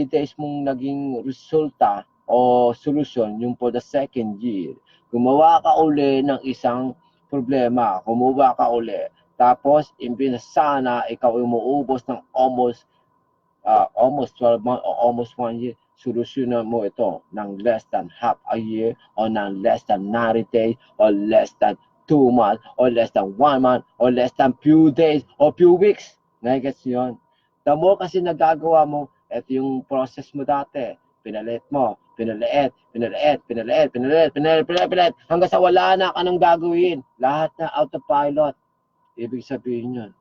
days mong naging resulta o solusyon, yung for the second year. Gumawa ka uli ng isang problema, kumuha ka uli. Tapos, imbis sana ikaw ay umuubos ng almost 12 months o almost 1 year, solusyonan mo ito ng less than half a year o ng less than 90 days o less than 2 months o less than 1 month o less than few days o few weeks. Nagigets yun? The more kasi nagagawa mo, ito yung process mo dati. Pinalit mo, pinaliit, hanggang sa wala na ka nang gagawin. Lahat na autopilot. Ibig sabihin yun,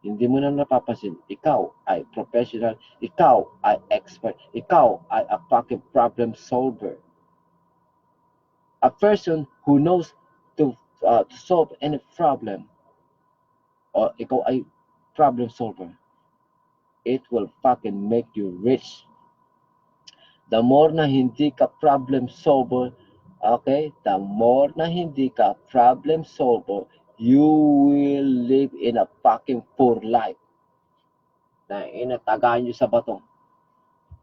hindi mo na napapansin, ikaw ay professional, ikaw ay expert, ikaw ay a fucking problem solver. A person who knows to solve any problem, o ikaw ay problem solver, it will fucking make you rich. The more na hindi ka problem solver, okay, the more na hindi ka problem solver, you will live in a fucking poor life. Na inatagaan nyo sa bato.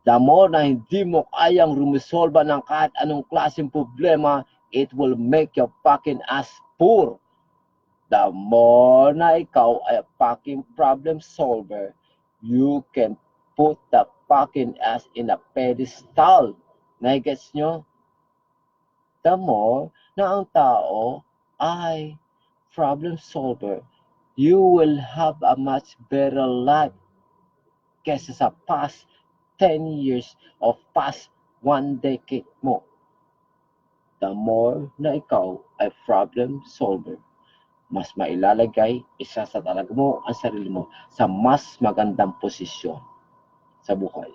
The more na hindi mo kayang rumisolba ng kahit anong klaseng problema, it will make your fucking ass poor. The more na ikaw ay a fucking problem solver, you can put the fucking ass in a pedestal. Nagets nyo? The more na ang tao ay problem solver, you will have a much better life kesa sa past 10 years of past 1 decade mo. The more na ikaw ay problem solver, mas mailalagay isa sa talaga mo ang sarili mo sa mas magandang posisyon sa buhay.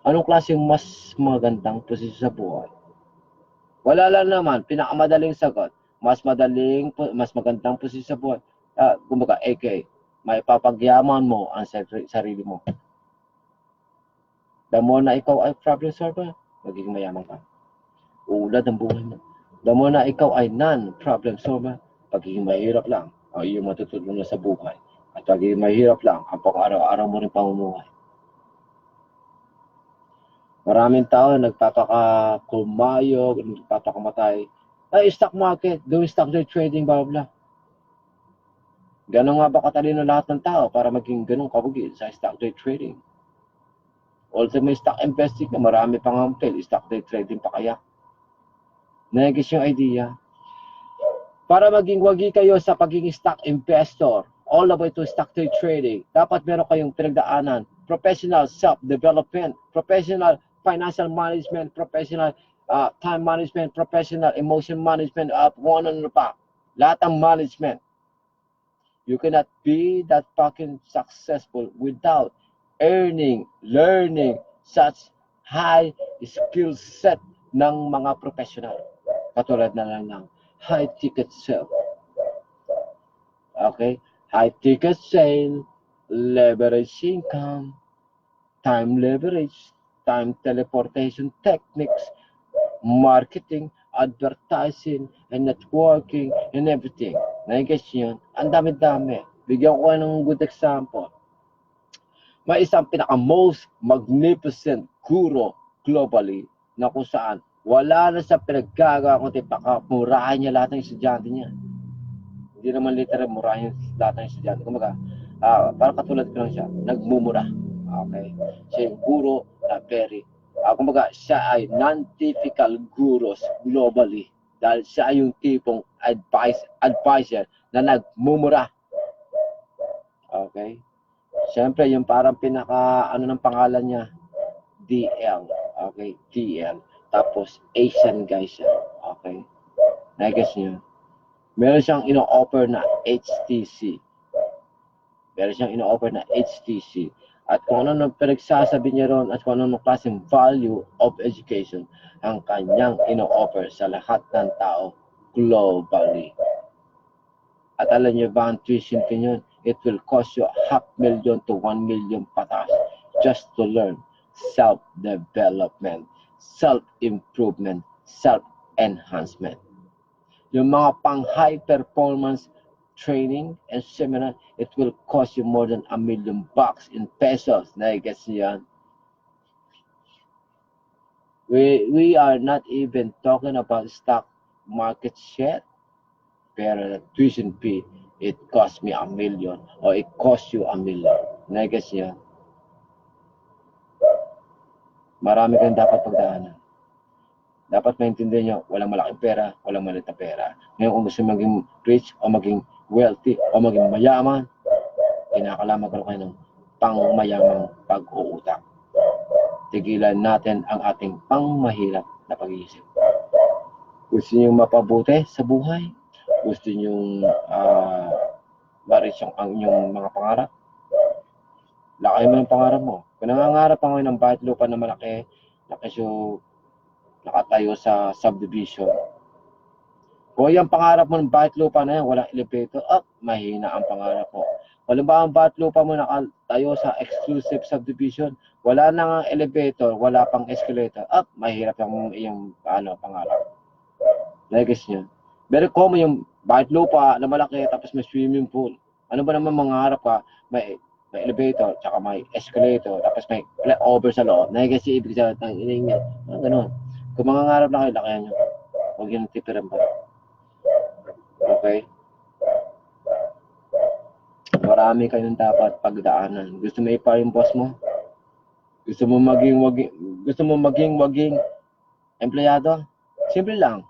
Anong klaseng mas magandang posisyon sa buhay? Wala lang naman, pinakamadaling sagot. Mas magandang posisyon sa buhay. Kumbaga, AK, may papagyaman mo ang sarili mo. The more na ikaw ay problem solver, magiging mayaman ka. Uulad ang buhay mo. The more na ikaw ay non-problem solver, pagiging mahirap lang ang iyong matutunan na sa buhay. At pagiging mahirap lang ang pang-araw-araw mo rin pamumuhay. Maraming tao nagpapakakumayog, nagpapakamatay. Ay, stock market, doing stock day trading, blah, blah. Ganon nga ba katalino lahat ng tao para maging ganun kabugid sa stock day trading? Also may stock investing na marami pang hampil, stock day trading pa kaya? Nagigis yung idea. Para maging wagi kayo sa pagiging stock investor, all the way to stock day trading, dapat meron kayong pinagdaanan, professional self-development, professional financial management, professional time management, professional emotion management, kung ano pa. Lahat ng management. You cannot be that fucking successful without learning such high skill set ng mga professional. Katulad na lang ng high ticket sale. Okay? High ticket sale, leverage income, time leverage, time teleportation techniques, marketing, advertising, and networking, and everything. Nai-guess yun? Ang dami-dami. Bigyan ko kayo ng good example. May isang pinaka-most magnificent guru globally na kung saan wala na sa pinaggagawa kundi pakamurahin niya lahat ng estudyante niya. Hindi naman literal murahin lahat ng estudyante. Kumaga, parang katulad ko lang siya, nagmumura. Okay? Siya yung guru na very, kumaga, siya ay non-typical gurus globally dahil siya yung tipong advisor na nagmumura. Okay? Siyempre, yung parang pinaka, ano ng pangalan niya, DL. Okay? DL. Tapos, Asian guys siya. Okay? Na-guess niyo? Meron siyang ino-offer na HTC. Meron siyang ino-offer na HTC. At kung ano nang pinagsasabi niya ron at kung ano nang klaseng value of education ang kanyang ino-offer sa lahat ng tao globally. At alam niyo ba ang tuition fee yun? It will cost you $500,000 to 1 million patas just to learn self-development, self-improvement, self-enhancement. Yung mga pang high performance training and seminar, it will cost you more than $1 million in pesos. Na-guess niyo yan? We are not even talking about stock market yet. Pero the tuition fee, it cost me $1 million or it cost you $1 million. Na-guess niyo? Marami kayong dapat pagdaanan. Dapat maintindihan nyo, walang malaking pera, walang maliit na pera. Ngayon kung gusto maging rich o maging wealthy o maging mayaman, kinakailangan magkaroon kayo ng pangmayamang pag-uutak. Tigilan natin ang ating pangmahirap na pag-iisip. Gusto nyo mapabuti sa buhay? Gusto nyo ma-reach ang inyong mga pangarap? Lakay mo yung pangarap mo. Kung nangangarap ako ng bahay lupa na malaki, nakatayo sa subdivision. Kung yung pangarap mo ng bahay lupa na yan, walang elevator, mahina ang pangarap mo. Kung ba ang bahay lupa mo nakatayo sa exclusive subdivision, wala na nga elevator, wala pang escalator, mahirap yung iyong pangarap. Like nyo. Very common yung bahay lupa na malaki tapos may swimming pool. Ano ba naman mangarap ka? May elevator, tsaka may escalator, tapos may over sa loob. Nag-guess ibig sa ng ining yan. Ganun. Kung mangangarap na kayo, lakayan nyo. Huwag yun tipirin pa. Okay? Marami kayong dapat pagdaanan. Gusto mo ipa yung boss mo? Gusto mo maging empleyado? Simple lang.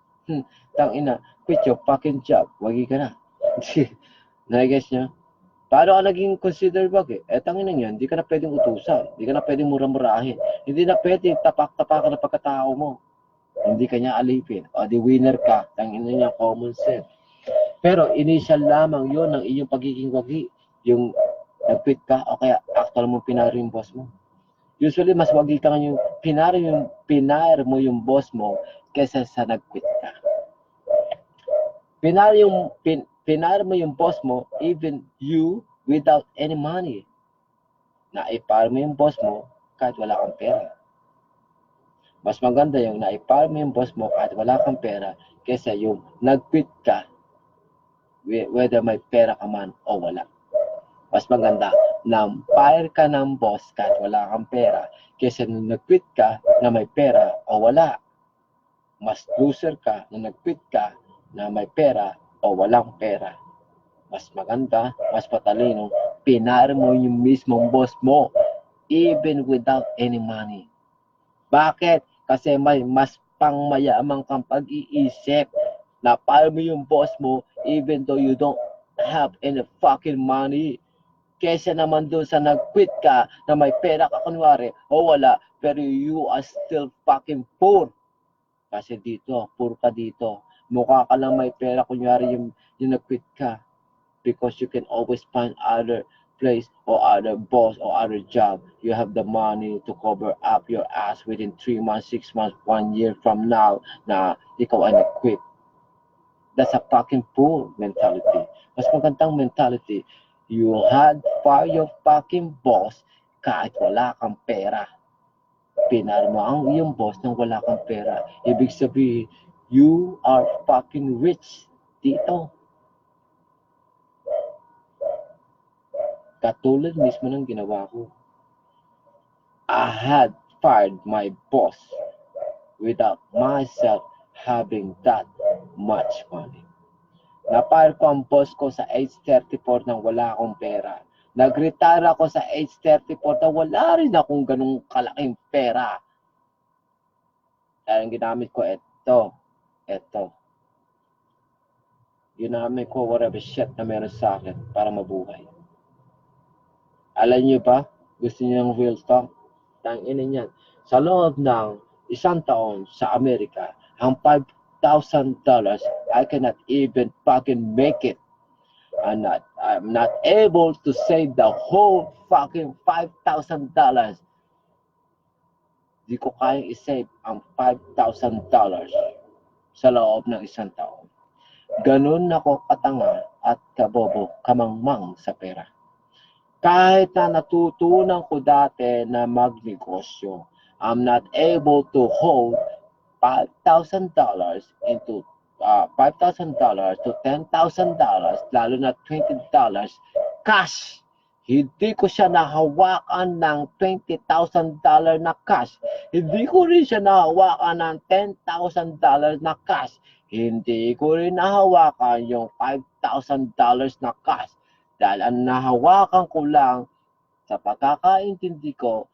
Tangina, quit your fucking job. Wagi ka na. Na-guess nyo? Paano ka naging consider bag tangina nyo, hindi ka na pwedeng utusan. Hindi ka na pwedeng mura-murahin. Hindi na pwedeng tapak-tapakan ng pagkatao mo. Hindi ka niya alipin. O di winner ka. Tangina niya, common sense. Pero initial lamang yon ng iyong pagiging wagi. Yung nag-quit ka o kaya actual mo pinari yung boss mo. Usually, mas wagi ka nga yung pinari mo yung boss mo kesa sa nag-quit ka. Pinari mo yung boss mo, even you, without any money. Naipar mo yung boss mo kahit wala kang pera. Mas maganda yung naipar mo yung boss mo kahit wala kang pera kesa yung nag-quit ka whether may pera ka man o wala. Mas maganda na fire ka ng boss kahit wala kang pera kesa nung nag-quit ka na may pera o wala. Mas loser ka na nag-quit ka na may pera o walang pera. Mas maganda, mas patalino, pinare mo yung mismong boss mo even without any money. Bakit? Kasi may mas pangmayamang kang pag-iisip na pare mo yung boss mo even though you don't have any fucking money. Kesa naman doon sa nag-quit ka na may pera ka kunwari o wala pero you are still fucking poor. Kasi dito, poor ka dito. Mukha ka lang may pera kunwari yung nag-quit ka. Because you can always find other place or other boss or other job. You have the money to cover up your ass within 3 months, 6 months, 1 year from now na ikaw ay nag-quit. That's a fucking poor mentality. Mas magandang mentality, you had fire your fucking boss kahit wala kang pera. Pinar mo ang iyong boss nang wala kang pera. Ibig sabihin, You are fucking rich dito. Katulad mismo ng ginawa ko. I had fired my boss without myself having that much money. Napire ko ang boss ko sa age 34 nang wala akong pera. Nag-retire ako sa age 34 na wala rin akong ganung kalaking pera. Kaya ang ginamit ko, ito. Ginamit ko whatever shit na meron sa akin para mabuhay. Alam niyo ba, gusto niyo ng real talk? Tangina niyan. Sa loob ng isang taon sa Amerika, ang $5,000, I cannot even fucking make it. I'm not able to save the whole fucking $5,000. Di ko kayang isave ang $5,000 sa loob ng isang taon. Ganun ako katanga at kabobo, kamangmang sa pera. Kahit na natutunan ko dati na magnegosyo, I'm not able to hold $5,000 into $5,000 to $10,000, lalo na $20 cash. Hindi ko siya nahawakan ng $20,000 na cash. Hindi ko rin siya nahawakan ng $10,000 na cash. Hindi ko rin nahawakan yung $5,000 na cash. Dahil ang nahawakan ko lang sa pagkakaintindi ko,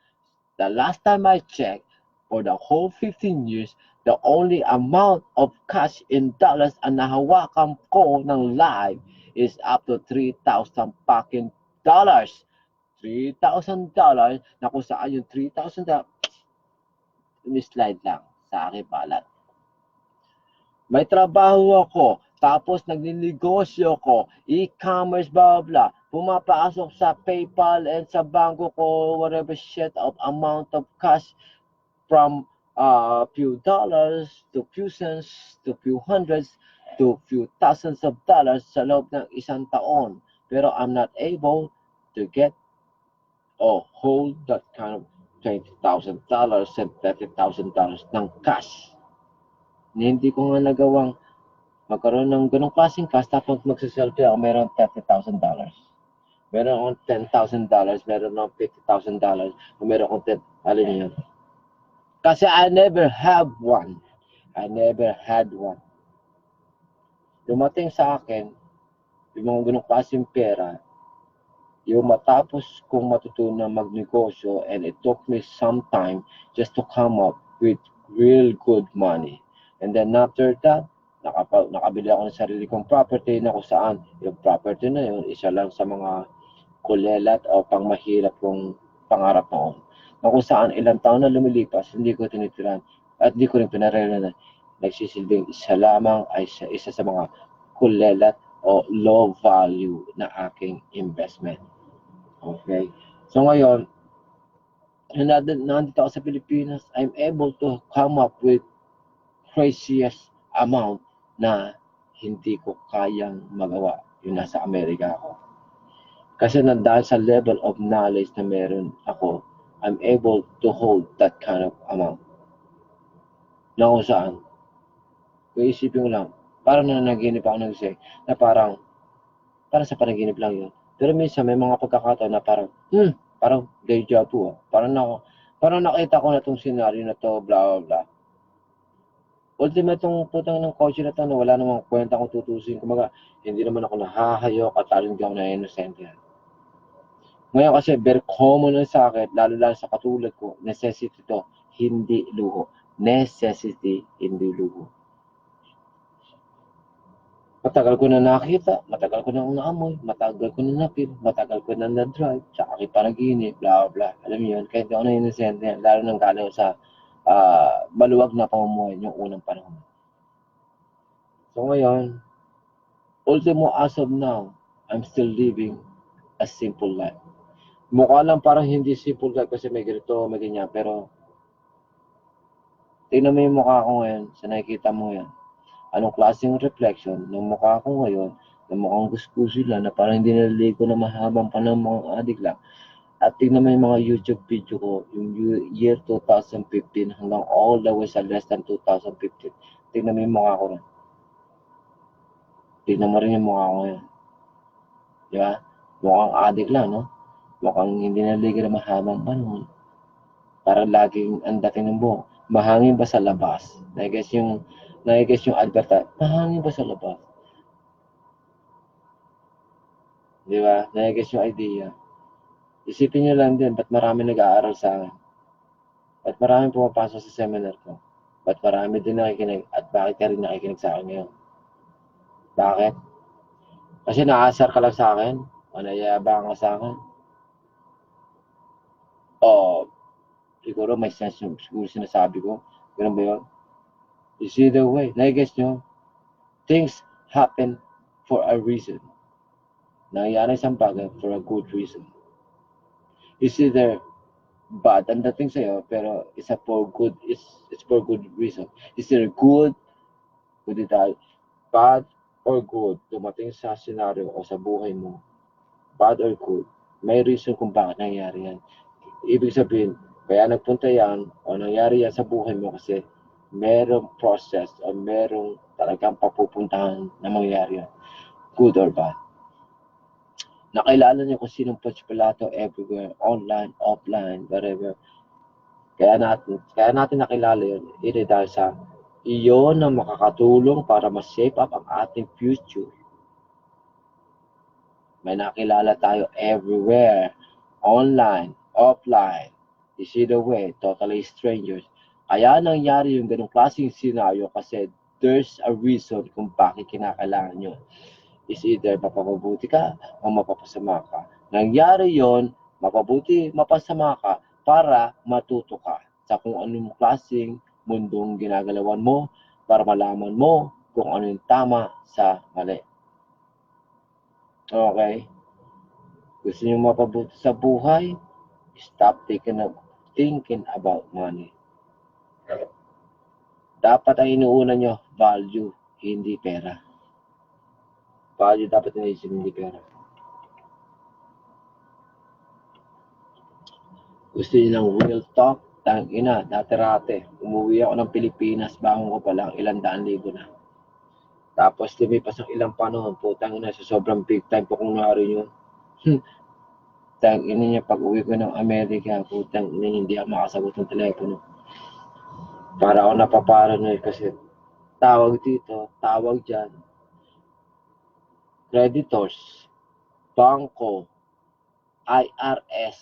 the last time I checked, for the whole 15 years, the only amount of cash in dollars ang nahawakan ko ng live is up to $3,000 fucking dollars. $3,000 na kung saan yung $3,000 slide lang sa aking balat. May trabaho ako, tapos nagninegosyo ko, e-commerce, blah, blah. Pumapasok sa PayPal and sa bangko ko, whatever shit of amount of cash from few dollars to few cents to few hundreds to few thousands of dollars sa loob ng isang taon. Pero I'm not able to get or hold that kind of $20,000 and $30,000 ng cash. Hindi ko nga nagawang magkaroon ng ganong klaseng cash tapos magsaselfie ako meron $30,000. Meron akong $10,000, meron akong $50,000, meron akong alam niyo yun. Kasi I never had one. Dumating sa akin, yung mga ganong klaseng pera, yung matapos kong matutunan magnegosyo, and it took me some time just to come up with real good money. And then after that, nakabili ako ng sarili kong property na kung saan yung property na yun, isa lang sa mga kulelat o pangmahirap kong pangarap noon. Na kung saan ilang taon na lumilipas, hindi ko tinitiran at hindi ko rin pinarela na nagsisilbing isa lamang ay isa sa mga kulelat o low value na aking investment. Okay? So ngayon, nandito ako sa Pilipinas, I'm able to come up with craziest amount na hindi ko kayang magawa yung nasa Amerika ako. Kasi dahil sa level of knowledge na meron ako, I'm able to hold that kind of amount. Na kung saan, kung isipin ko lang, parang nanaginip ako ng isa, na parang sa panaginip lang yun. Pero minsan may mga pagkakataon na parang deja vu. Parang nakita ko na itong scenario na to, blah, blah, blah. Ultimate itong putang ng kotse na to na wala namang kwenta kung tutusin. Kumaga, hindi naman ako nahahayok at talagang ako na innocent yan. Ngayon kasi very common na sa akin, lalo sa katulad ko, necessity to, hindi luho. Necessity, hindi luho. Matagal ko na nakita, matagal ko na naamoy, matagal ko na napil, matagal ko na na-drive, sa aking panaginip, blah, blah. Alam mo yun, kahit di ako na innocent yan, lalo nang galing sa maluwag na pamumuhay yung unang panahon. So ngayon, ultimo as of now, I'm still living a simple life. Mukha lang parang hindi simple life kasi may ganito, may ganyan, pero tingnan mo yung mukha ko ngayon, sa nakikita mo yan. Anong klaseng reflection ng mukha ko ngayon, na mukhang gusto sila na parang hindi naliligo na mahabang panahon mga adik lang. At tingnan mo yung mga YouTube video ko, yung year 2015 hanggang all the way sa less than 2015. Tingnan mo yung mukha ko rin. Tingnan mo rin yung mukha ko ngayon. Di ba? Mukhang addict lang, no? Mukhang hindi naligo na mahabang panahon. Parang laging ang dating ng buhok. Mahangin ba sa labas? Nai-guess yung advertise. Mahangin ba sa labas? Di ba? Nai-guess yung idea. Isipin nyo lang din, ba't marami nag-aaral sa akin? Ba't marami pumapasok sa seminar ko? Ba't marami din nakikinig? At bakit ka rin nakikinig sa akin ngayon? Bakit? Kasi nakaasar ka lang sa akin? O nayayabang ka sa akin? O siguro may sense yung siguro sinasabi ko? Ganun ba yun? You see the way? Nai-guess nyo? Things happen for a reason. Nangyayari isang bagay for a good reason. It's either bad ang dating sa'yo, pero it's for good reason. It's either good dahil bad or good dumating sa senaryo o sa buhay mo, bad or good, may reason kung bakit nangyari yan. Ibig sabihin, kaya nagpunta yan o nangyari yan sa buhay mo kasi merong process o merong talagang papupuntahan na mangyari yan, good or bad. Nakilala niyo kung sinong Pochpelato everywhere, online, offline, wherever. Kaya natin nakilala yun. Ito dahil sa iyon na makakatulong para ma-shape up ang ating future. May nakilala tayo everywhere, online, offline. You see the way, totally strangers. Kaya nangyari yung ganong klaseng scenario kasi there's a reason kung bakit kinakailangan nyo. Is either mapapabuti ka o mapapasama ka. Nangyari yon, mapabuti, mapasama ka para matuto ka sa kung anong klaseng mundong ginagalawan mo para malaman mo kung ano yung tama sa mali. Okay? Gusto niyo mapabuti sa buhay? Stop thinking about money. Dapat ang inuuna nyo, value, hindi pera. Value dapat inisip, hindi pera. Gusto niyo ng real talk? Tangina, dati-rate. Umuwi ako ng Pilipinas, bangon ko pa lang, 200,000 na. Tapos lumipas ang ilang panahon, putang ina, sa sobrang big time po kung nari yun. Tangina niya, pag uwi ko ng Amerika, putang ina, hindi ako makasagot ng telepono. Para ako napaparanoid kasi tawag dito, tawag dyan. Creditors, bangko, IRS,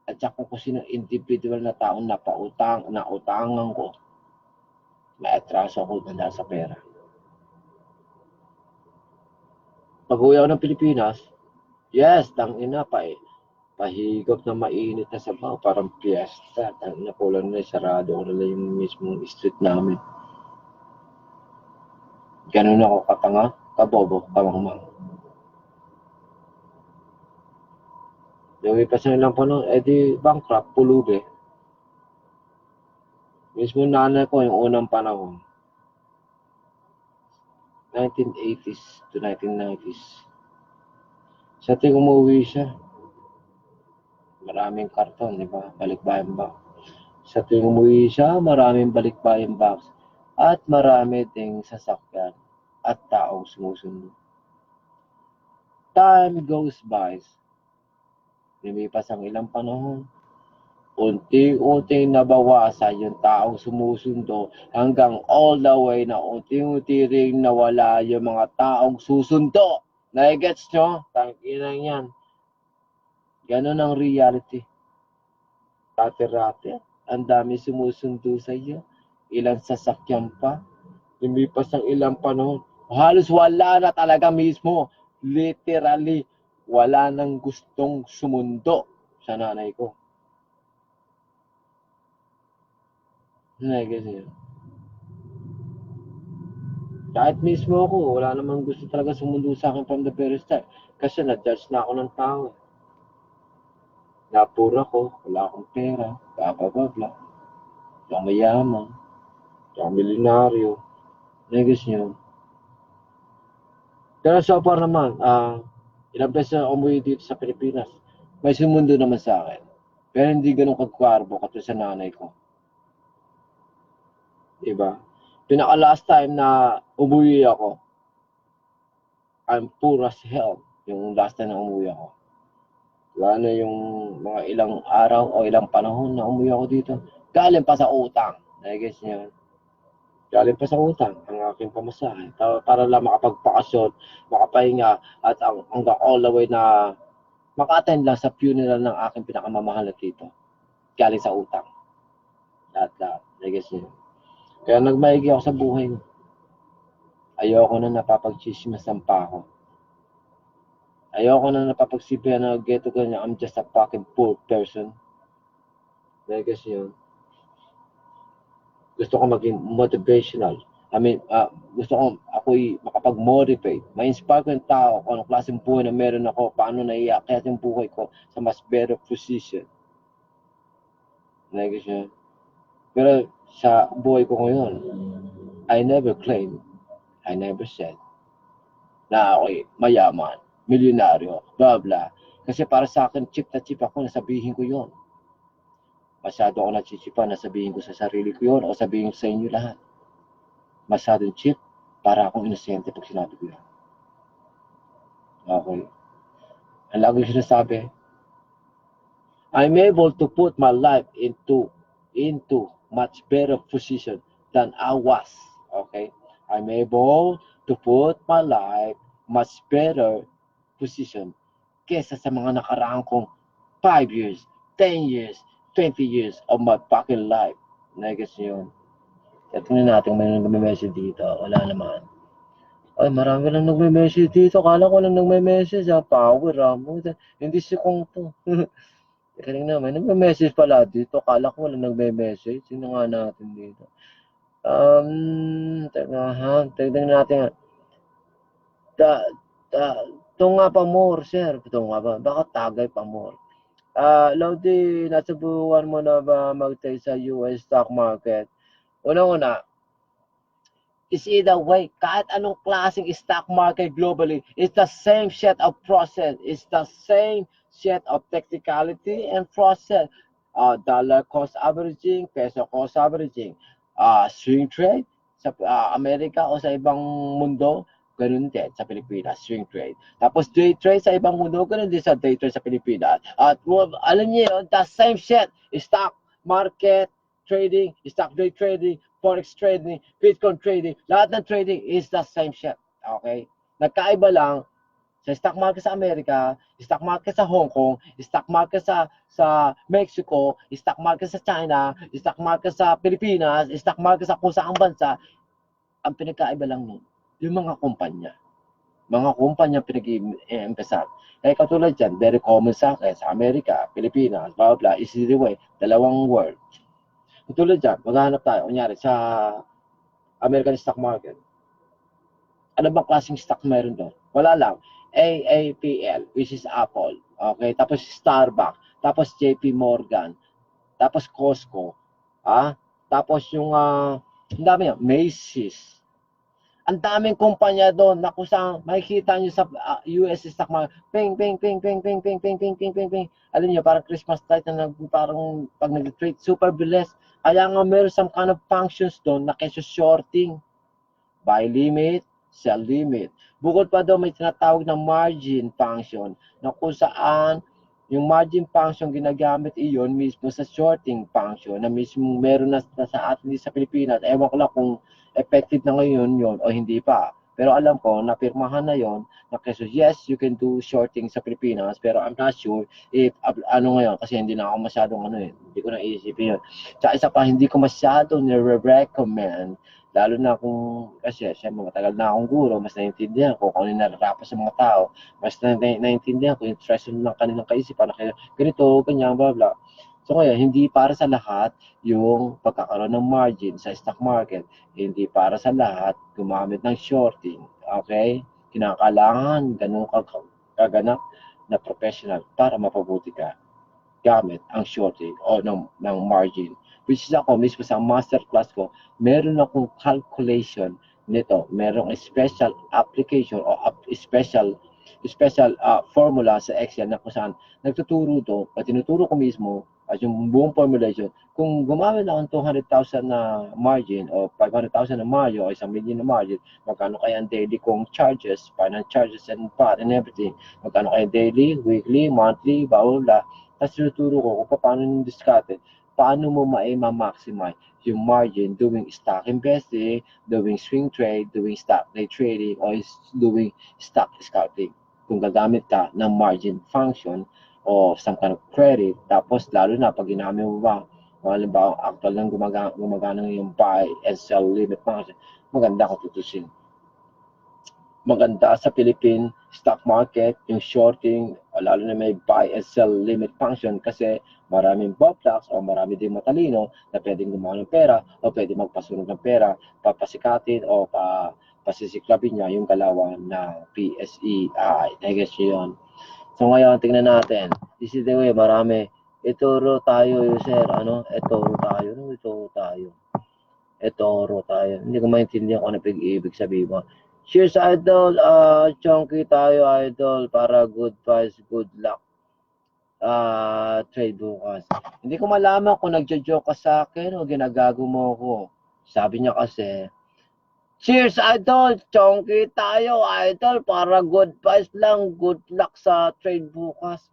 at saka kung sino individual na taong nautangan ko, may atraso ako dahil sa pera. Pag uwi ako ng Pilipinas, yes, tangina pa eh. Pahigop na mainit na sabaw, parang piyesta. Tangina po lang na, sarado ko na yung mismong street namin. Ganun ako katanga, kabobo, kamangmang. Lumipas na lang po nun, edi bankrupt, pulubi. Mismo nanay ko yung unang panahon. 1980s to 1990s. Sa tuwing umuwi siya, maraming karton, di ba? Balikbayan box. Sa tuwing umuwi siya, maraming balikbayan box. At marami ding sasakyan at taong sumusunod. Time goes by. Lumipas ang ilang panahon. Unti-unting nabawasan yung taong sumusundo hanggang all the way na unti-unti ring nawala yung mga taong susundo. Nai-gets nyo? Tangina yan. Ganun ang reality. Rate-rate. Ang dami sumusundo sa iyo. Ilang sasakyan pa. Lumipas ang ilang panahon. Halos wala na talaga mismo. Literally, wala nang gustong sumundo sa nanay ko. Kasi kahit mismo ako, wala namang gusto talaga sumundo sa akin from the very start. Kasi na-judge na ako ng tao. Napura ko, wala akong pera, bla. Hindi ako mayaman, hindi ako milyonaryo. Gusto nyo. Pero so far naman, Ilang beses na umuwi dito sa Pilipinas. May sumundo naman sa akin. Pero hindi ganun kagkwarbo katulad sa nanay ko. Diba? Pinaka last time na umuwi ako, I'm poor as hell. Yung last time na umuwi ako. Wala na yung mga ilang araw o ilang panahon na umuwi ako dito. Galing pa sa utang. I-guess nyo. Galing pa sa utang ang aking pamasahe. Para lang makapagpakasyon, makapahinga, at hanggang all the way na maka-attend lang sa funeral ng aking pinakamamahal na tito. Galing sa utang. Lahat. I-guess nyo. Kaya nagmaigi ako sa buhay ko. Ayoko na napapagchismisan pa ako. Ayoko na napapagsipihan na geto ko niya, I'm just a fucking poor person. I-guess nyo. Gusto ko maging motivational. Gusto ko ako'y makapag-motivate. Ma-inspire ko yung tao kung anong klaseng buhay na meron ako, paano naiakit yung buhay ko sa mas better position. Nagis niya. Pero sa buhay ko ngayon, I never claim, I never said na ako'y mayaman, milyonaryo, blah blah. Kasi para sa akin, chip na chip ako na sabihin ko yon. Masyado ako nachichipan na sabihin ko sa sarili ko yun o sabihin ko sa inyo lahat. Masyadong cheap para akong inosente pag sinabi ko yan. Okay. Ang lagi ko sinasabi, I'm able to put my life into much better position than I was. Okay. I'm able to put my life much better position kesa sa mga nakaraan kong 5 years, 10 years, 20 years of my fucking life. Negas yun. Kaya tingnan natin may nagme-message dito. Wala naman. Ay, marami lang nagme-message dito. Kala ko lang nagme-message. Power, hindi si Kong to. Kaya naman, nagme-message pala dito. Kala ko lang nagme-message. Sino nga natin dito? Tignan natin. Ito nga pa more, sir. Ito nga ba? Baka tagay pa more. Lodi, nasubukan mo na ba mag-trade sa US stock market? Una-una, is either way, kahit anong klaseng stock market globally, it's the same set of process. It's the same set of technicality and process. Dollar cost averaging, peso cost averaging, swing trade sa Amerika o sa ibang mundo, ganun din sa Pilipinas, swing trade. Tapos day trade sa ibang mundo, ganun din sa day trade sa Pilipinas. At alam niyo yun, the same shit, stock market trading, stock day trading, forex trading, Bitcoin trading, lahat ng trading is the same shit. Okay? Nagkaiba lang sa stock market sa Amerika, stock market sa Hong Kong, stock market sa Mexico, stock market sa China, stock market sa Pilipinas, stock market sa kung saang bansa. Ang pinagkaiba lang nun, yung mga kumpanya. Mga kumpanya pinag-i-empesan. Kaya katulad dyan, very common sa akin, sa Amerika, Pilipinas, blah blah, is the way, dalawang word. Katulad dyan, maghahanap tayo, kunyari, sa American stock market. Ano bang klaseng stock meron doon? Wala lang. AAPL, which is Apple. Okay? Tapos Starbucks. Tapos JP Morgan. Tapos Costco. Tapos yung, ang dami yan, Macy's. Ang daming kumpanya doon na kung saan makikita nyo sa US stock market. Ping, ping, ping, ping, ping, ping, ping, ping, ping, ping, ping. Alam nyo, parang Christmas light na parang pag nag-trade, super bilis. Kaya nga meron some kind of functions doon na keso shorting. Buy limit, sell limit. Bukod pa daw may tinatawag na margin function na kung saan yung margin function ginagamit iyon mismo sa shorting function na mismo meron na sa atin sa Pilipinas. Ewan ko lang kung effective na ngayon yon o hindi pa. Pero alam ko, napirmahan na yon na keso, yes, you can do shorting sa Pilipinas, pero I'm not sure if, ngayon, kasi hindi na ako masyadong, hindi ko na iisipin yun. Tsaka isa pa, hindi ko masyadong nire-recommend, lalo na kung, kasi siyempre matagal na akong guro, mas naiintindihan ko kung ano yung nararapat sa mga tao, mas naiintindihan ko yung stress ng kanilang kaisipan, na ganito, ganyan, blah, blah. So ngayon, hindi para sa lahat yung pagkakaroon ng margin sa stock market. Hindi para sa lahat gumamit ng shorting. Okay? Kinakailangan ganun kaganap na professional para mapabuti ka gamit ang shorting o ng margin. Which is ako mismo sa masterclass ko, meron akong calculation nito. Merong special application o special special formula sa Excel na kung saan nagtuturo to, at tinuturo ko mismo at yung buong formulation. Kung gumamit ako ng 200,000 na margin o 500,000 na margin o 1,000,000 na margin, magkano kaya ang daily kong charges, finance charges and pot and everything, magkano kaya daily, weekly, monthly, bawala. Tapos tinuturo ko kung paano yung discarded, paano mo ma-maximize yung margin doing stock investing, doing swing trade, doing stock day trading, or doing stock scalping. Kung gagamit ka ng margin function o some kind of credit, tapos lalo na pag ginamit mo ba, halimbawa actual lang gumagana yung buy and sell limit function, maganda kung tutusin. Maganda sa Philippine stock market yung shorting, lalo na may buy and sell limit function kasi maraming boblocks o marami din matalino na pwedeng gumawa ng pera o pwede magpasunog ng pera, papasikatin o pasisiklabin niya yung galawan ng PSEI. I guess yun. So ngayon, tingnan natin. This is the way, marami. Ituro tayo, sir. Ituro tayo. Hindi ko maintindihan kung ano pag-ibig sabihin mo. Cheers, idol. Chunky tayo, idol. Para good price, good luck. Trade bukas. Hindi ko malaman kung nagjo-joke ka sa akin o ginagago mo ko. Sabi niya kasi, cheers, idol. Chunky tayo, idol. Para good price lang, good luck sa trade bukas.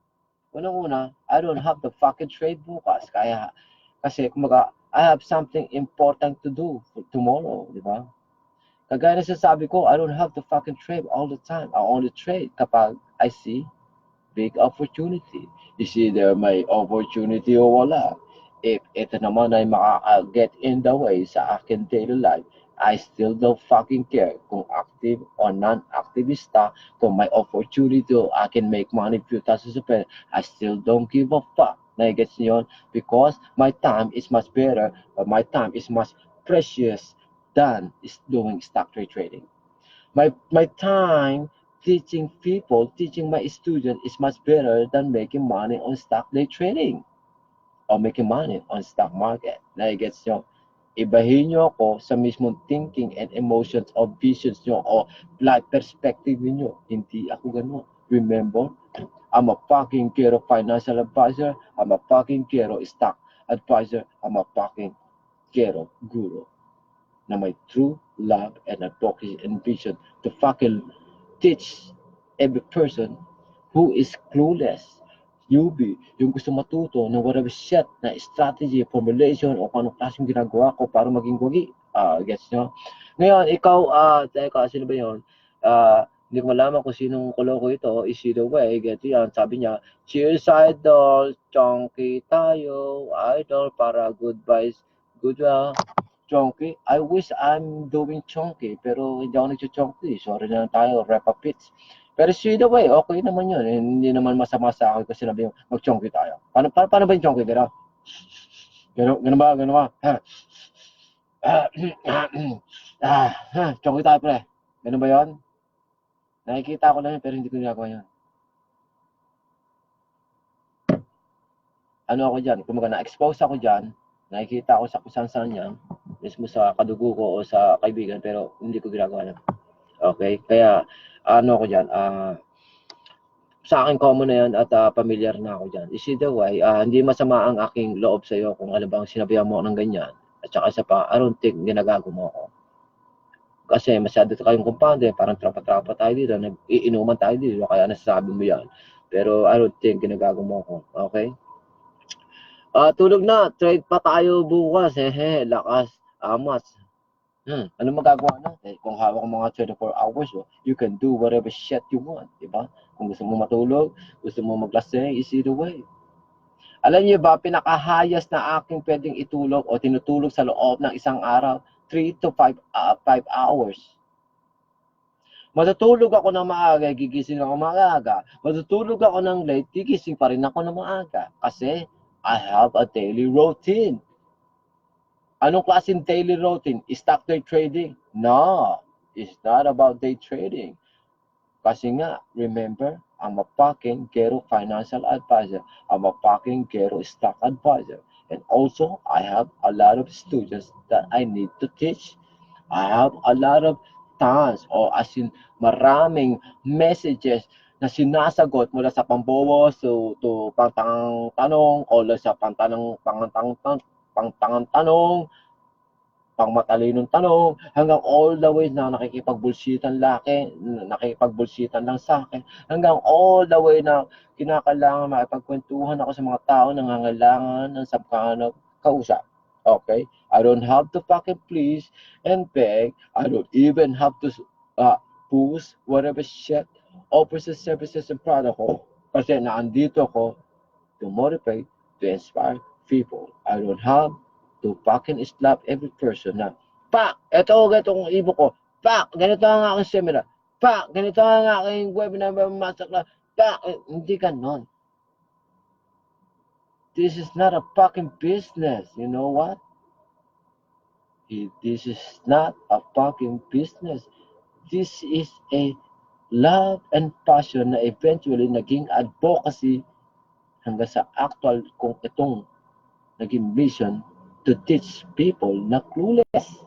Unang-una, I don't have the fucking trade bukas. Kasi kumaga, I have something important to do for tomorrow, di ba? Kagaya na sasabi ko, I don't have to fucking trade all the time. I only trade kapag I see big opportunity. Is either may opportunity o wala. If ito naman ay maka-get in the way sa akin daily life, I still don't fucking care kung active or non-active stock, kung may opportunity o I can make money few thousands of pesos, I still don't give a fuck. Nagigets niyo yun? Because my time is much better, or my time is much precious than is doing stock trading. My time teaching people, teaching my students is much better than making money on stock day trading or making money on stock market. Nagigets nyo? Ibahin nyo ako sa mismong thinking and emotions or visions nyo o life perspective niyo. Hindi ako ganun. Remember, I'm a fucking Kero financial advisor. I'm a fucking Kero stock advisor. I'm a fucking Kero guru na may true love and advocacy and vision to fucking teach every person who is clueless, newbie, yung gusto matuto ng whatever shit na strategy, formulation, o kung anong klaseng ginagawa ko para maging wagi. Gets nyo? Ngayon, ikaw, teka, sino ba yun? Hindi ko malaman kung sinong koloko ito. Is either way, get yan. Sabi niya, cheers, idol, chunky tayo, idol, para good vibes, good chunky. I wish I'm doing chunky, pero hindi ako nag-chunky. Sorry na lang tayo, Repa Pits. Pero either way, okay naman yun. Hindi naman masama sa akin kasi sinabi yung mag-chunky tayo. Paano ba yung chunky? Gano'n ba? Chunky tayo, pre. Ganun ba yun? Nakikita ko lang yun, pero hindi ko ginagawa yun. Ano ako dyan? Kung na-expose ako dyan, nakikita ko sa kusan-saan yan, mismo sa kadugo ko o sa kaibigan, pero hindi ko ginagawa yan. Okay? Kaya, ano ako dyan, sa akin common na yan at familiar na ako dyan. Is either way, hindi masama ang aking loob sa iyo kung ano bang sinabihan mo ng ganyan. At saka sa pa, I don't think ginagago mo ako. Kasi masyado kayong kumpande, parang trapa-trapa tayo dito, nag-iinuman tayo dito, kaya nasasabi mo yan. Pero I don't think ginagago mo ako. Okay? Tulog na, trade pa tayo bukas. Lakas, Amats. Ano magagawa natin? Kung hawak ang mga 24 hours, you can do whatever shit you want, di ba? Kung gusto mo matulog, gusto mo maglasing, is either way. Alam niyo ba, pinakahayas na aking pwedeng itulog o tinutulog sa loob ng isang araw, 3 to 5 hours. Matutulog ako ng maaga, gigising ako maaga. Matutulog ako ng late, gigising pa rin ako ng maaga. Kasi I have a daily routine. Anong klaseng daily routine? Stock day trading? No, it's not about day trading. Kasi nga, remember, I'm a fucking Gero financial advisor. I'm a fucking Gero stock advisor. And also, I have a lot of students that I need to teach. I have a lot of tons, or as in maraming messages na sinasagot mula sa pambobo to pangtangang tanong o sa pangtangang tanong, pangmatalinong tanong, hanggang all the way na nakikipagbulsitan lang sa akin, hanggang all the way na kinakailangan makipagkwentuhan ako sa mga tao na nangangailangan ng some kind of kausap. Okay? I don't have to fucking please and beg. I don't even have to push whatever shit, offers and services and product ko. Kasi naandito ko to motivate, to inspire people. I don't have to fucking slap every person na, pak, ganito ang ibo ko, pak, ganito ang aking seminar, pak, ganito ang aking webinar, masterclass, pak, hindi ganon. This is not a fucking business, you know what? This is not a fucking business. This is a love and passion na eventually naging advocacy hanggang sa actual kung itong naging mission to teach people na clueless.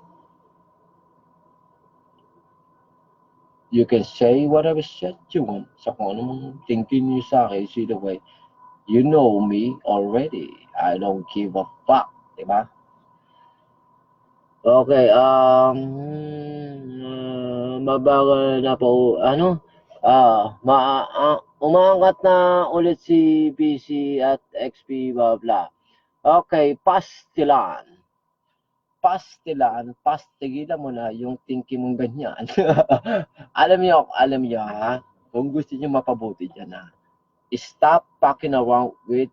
You can say whatever shit you want sa kung anong thinking nyo sa akin, either way. You know me already. I don't give a fuck. Diba? Okay, mabagal na po, umangat na ulit si BC at XP, blah, blah. Okay, tigilan mo na yung thinking mong ganyan. alam niyo ha, kung gusto niyo mapabuti dyan ha, stop fucking around with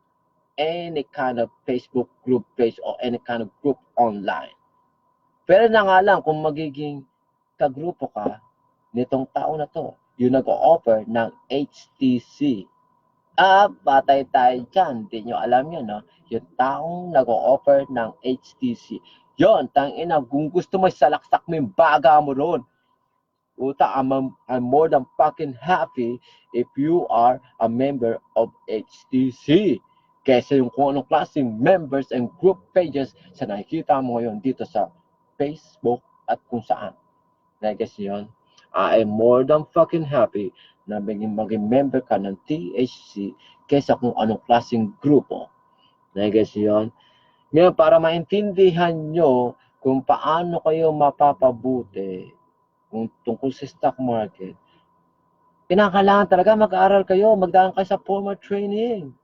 any kind of Facebook group page or any kind of group online. Pero na nga lang kung magiging kagrupo ka nitong tao na to, yung nag-o-offer ng HTC. Patay tayo dyan. Hindi nyo alam yun, no? Yung taong nag-o-offer ng HTC. Yun, tangina, kung gusto mo salaksak mo yung baga mo ron. Uta, I'm more than fucking happy if you are a member of HTC. Kesa yung kung anong klaseng members and group pages sa nakikita mo ngayon dito sa Facebook at kung saan. Guess yun. I am more than fucking happy na maging member ka ng THC kesa kung anong klaseng grupo. Guess yun. Ngayon, para maintindihan nyo kung paano kayo mapapabuti kung tungkol sa stock market, kinakailangan talaga mag-aaral kayo, magdaan kayo sa formal training.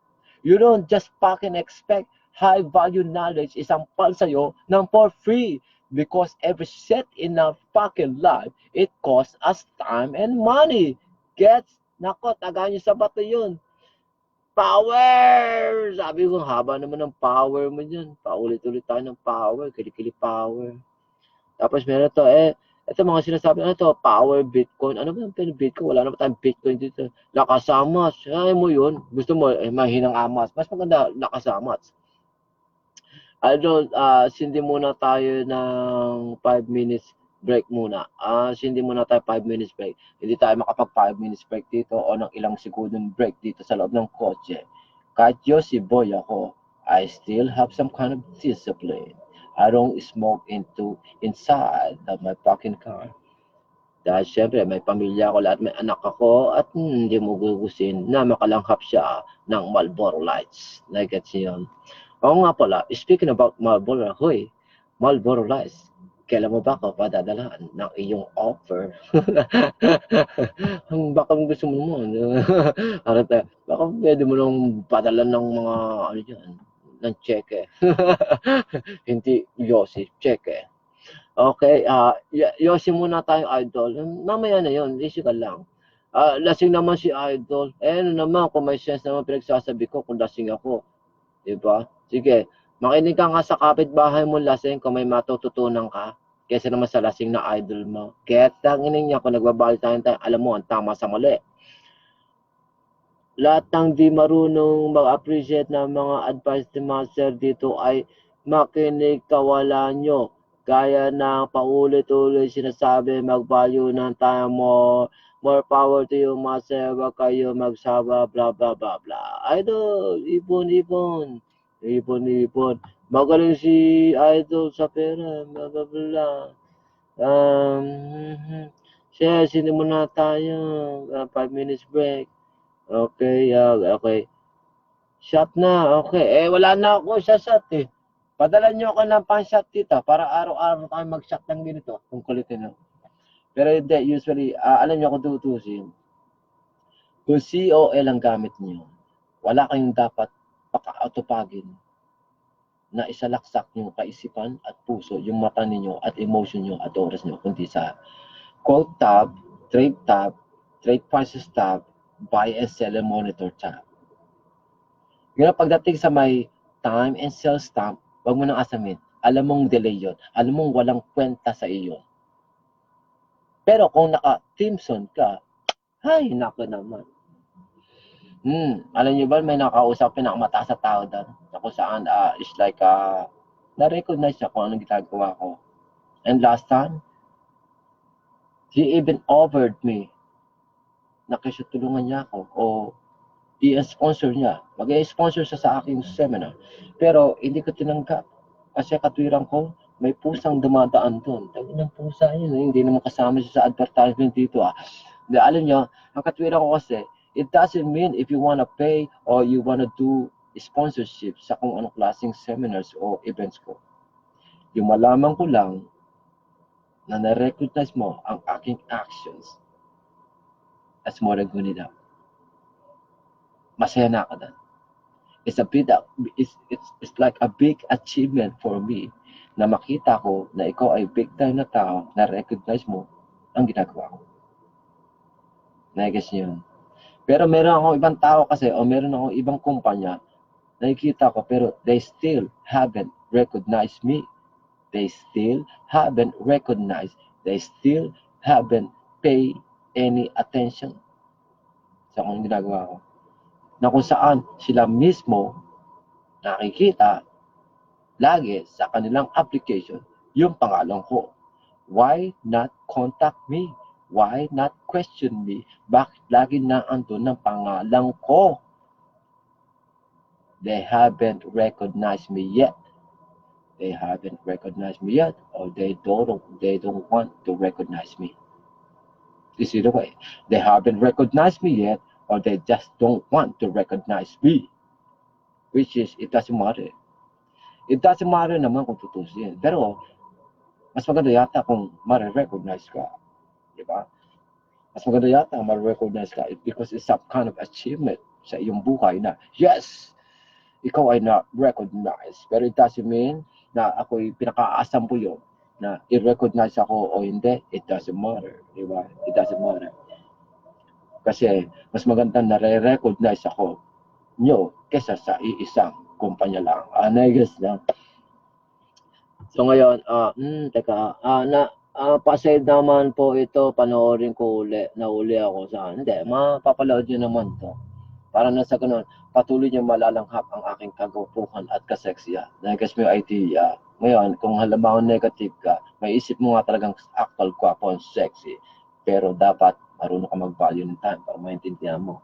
You don't just fucking expect high value knowledge isang pal sa'yo ng for free. Because every set in our fucking life, it costs us time and money. Gets? Nako, tagaan nyo sa bato yun. Power! Sabi ko, haba naman ng power mo dyan. Paulit-ulit tayo ng power. Kili-kili power. Tapos meron to, ito mga sinasabi, power Bitcoin. Ano ba yung Bitcoin? Wala naman tayong Bitcoin dito. Lakas Amats. Ay mo yun. Gusto mo, mahinang Amats. Mas maganda, Lakas Amats. Sindi muna tayo ng 5 minutes break muna. Sindi muna tayo 5 minutes break. Hindi tayo makapag 5 minutes break dito o ng ilang segundong break dito sa loob ng kotse. Kahit Yossi boy ako, I still have some kind of discipline. I don't smoke inside of my fucking car. Dahil syempre may pamilya ako, lahat may anak ako at hindi mo gugusin na makalanghap siya ng Marlboro Lights. Like yun. Oo nga pala, speaking about Marlboro, Marlboro Lights, kailan mo ba ako padadalahan ng iyong offer? Baka gusto mo baka pwede mo nang padalan ng mga, ng cheque. Hindi Yossi, cheque. Okay, Yossi muna tayo, idol. Mamaya na yun, physical lang. Lasing naman si idol. Naman, kung may sense naman pinagsasabi ko kung lasing ako. Diba? Sige, makinig ka nga sa kapitbahay mo lasing kung may matututunan ka. Kesa naman sa lasing na idol mo. Kaya tanginin niya kung nagbabalik tayo, alam mo, ang tama sa mali. Lahat ng di marunong mag-appreciate ng mga advice ni Master dito ay makinig kawala nyo. Gaya na paulit-ulit sinasabi, mag-value ng time mo. More power to you, Master. Huwag kayo magsawa, blah, blah, blah, blah. Idol, ipon. Magaling si Idol sa pera, blah, blah, blah. Hindi muna tayo, 5 minutes break. Okay, okay. Shot na, okay. Eh, wala na ako sa shot eh. Padala niyo ako ng pan-shot dito para araw-araw tayo mag-shot ng ganito. Kung kulitin nyo. Pero hindi, usually, alam niyo kung tutusin. Kung COL ang gamit niyo, wala kayong dapat paka-autopagin na isalaksak yung kaisipan at puso, yung mata ninyo at emotion nyo at oras nyo, kundi sa quote tab, trade prices tab, buy and sell and monitor tab. Ngayon, pagdating sa may time and sell stamp, wag mo nang asamin. Alam mong delay yun. Alam mong walang kwenta sa iyo. Pero kung naka-Timson ka, ay, nako naman. Alam niyo ba, may nakausap pinakamataas sa tao doon. Na kung saan, is like, na-recognize niya kung anong ginagawa ko. And last time, he even offered me na kasi tulungan niya ako o i-sponsor niya. Mag-i-sponsor siya sa aking seminar. Pero hindi ko tinanggap. Kasi katwiran ko, may pusang dumadaan doon. Tawag ng pusa yun. Hindi naman kasama siya sa advertisement dito. Alam niyo, ang katwiran ko kasi, it doesn't mean if you wanna pay or you wanna do sponsorship sa kung anong klaseng seminars o events ko. Yung malaman ko lang na na-recognize mo ang aking actions, that's more than good enough. Masaya na ako doon. It's like a big achievement for me na makita ko na ikaw ay big time na tao na recognize mo ang ginagawa ko. Na-guess niyo yun. Pero meron akong ibang tao kasi o meron akong ibang kumpanya nakikita ko pero they still haven't recognized me. They still haven't recognized. They still haven't paid any attention sa kung ginagawa ko. Na kung saan sila mismo nakikita lagi sa kanilang application yung pangalan ko. Why not contact me? Why not question me? Bakit lagi na andun ng pangalan ko? They haven't recognized me yet. They haven't recognized me yet, or they don't want to recognize me. It's either way. They haven't recognized me yet, or they just don't want to recognize me. Which is, it doesn't matter. It doesn't matter naman kung tutusin. Pero, mas maganda yata kung ma-recognize ka. Diba? Mas maganda yata ma-recognize ka because it's some kind of achievement sa iyong buhay na, yes, ikaw ay na-recognize. Pero it doesn't mean na ako'y pinaka-aasam po yun na i-recognize ako o hindi, it doesn't matter. Diba? It doesn't matter. Kasi mas maganda na re-recognize ako nyo kesa sa iisang kumpanya lang. Guess na. So ngayon, teka, pa-save naman po ito, panoorin ko uli, nauli ako sa, hindi, mapapaload nyo naman to. Para na sa ganun, patuloy nyo malalanghap ang aking kagwapuhan at kaseksiya. Nag-guess mo yung idea. Ngayon, kung halimbawa negative ka, may isip mo nga talagang actual gwapo and sexy. Pero dapat marunong ka mag-value ng time para maintindihan mo.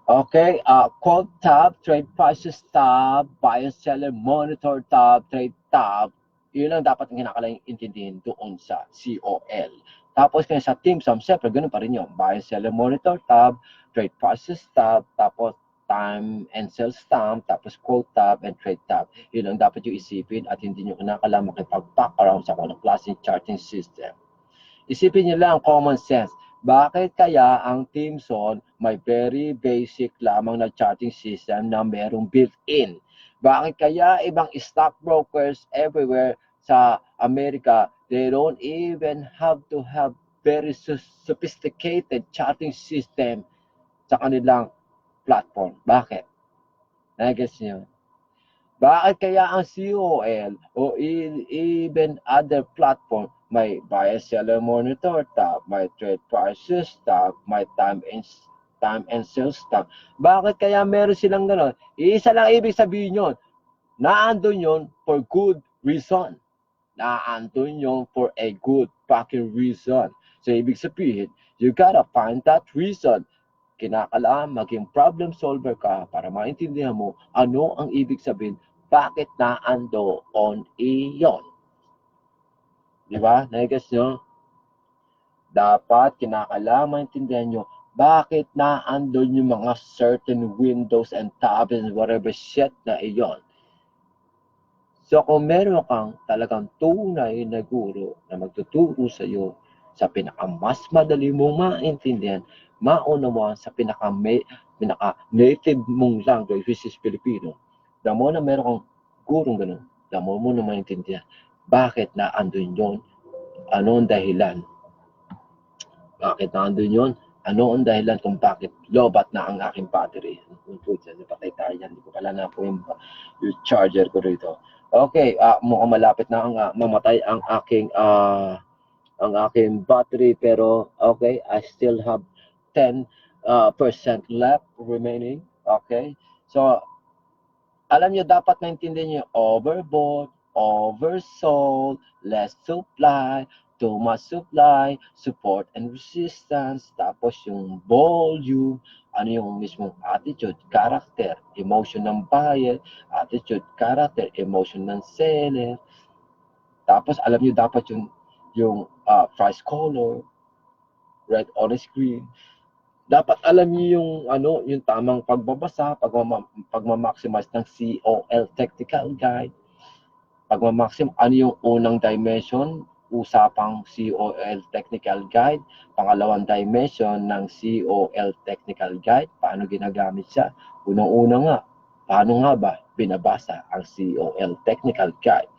Okay, quote tab, trade prices tab, buy and seller monitor tab, trade tab. Yun lang dapat ang kinakailangan intindihin doon sa COL. Tapos kaya sa Timson, siyempre ganun pa rin yun. Buy and seller monitor tab, trade prices tab, tapos time and sell stamp, tapos quote tab and trade tab. Yun lang dapat yung isipin at hindi nyo kinakailangan makipag-back around sa kung klaseng charting system. Isipin nyo lang common sense. Bakit kaya ang Timson may very basic lamang na charting system na merong built-in? Bakit kaya ibang stockbrokers everywhere sa Amerika, they don't even have to have very sophisticated charting system sa kanilang platform? Bakit? Nag-guess nyo? Bakit kaya ang COL o even other platform may buyer seller monitor tab, may trade prices tab, may time and sales tab? Bakit kaya meron silang gano'n? Isa lang ibig sabihin yun. Naandun yun for good reason. Naandun yun for a good fucking reason. So ibig sabihin, you gotta find that reason. Kinakailangan maging problem solver ka para maintindihan mo ano ang ibig sabihin bakit naandoon iyon. Di ba? Nag-guess nyo? Dapat kinakailangan maintindihan nyo Bakit na andun yung mga certain windows and tabs and whatever shit na iyon? So kung meron kang talagang tunay na guro na magtuturo sa iyo sa pinaka-mas madali mong maintindihan, maunawaan sa pinaka-native mong language, which is Filipino, the more na meron kang gurong ganun, the more mo na maintindihan bakit na andun yun, ano ang dahilan, bakit na andun yun, ano ang dahilan kung bakit lobat na ang aking battery. Patay tayo yan, hindi ko pala na po yung charger ko rito. Okay, mukhang malapit na ang mamatay ang aking battery, pero okay, I still have 10% left remaining. Okay, so alam nyo, dapat naintindihan nyo, overbought, oversold, less supply, too much supply, support and resistance, tapos yung volume, ano yung mismong attitude, character, emotion ng buyer, attitude, character, emotion ng seller, tapos alam nyo dapat price color, red on screen, dapat alam niyo yung tamang pagbabasa, pagma-maximize ng COL technical guide, ano yung unang dimension, usapang COL technical guide, pangalawang dimension ng COL technical guide, paano ginagamit siya. Unang-una nga, paano nga ba binabasa ang COL technical guide?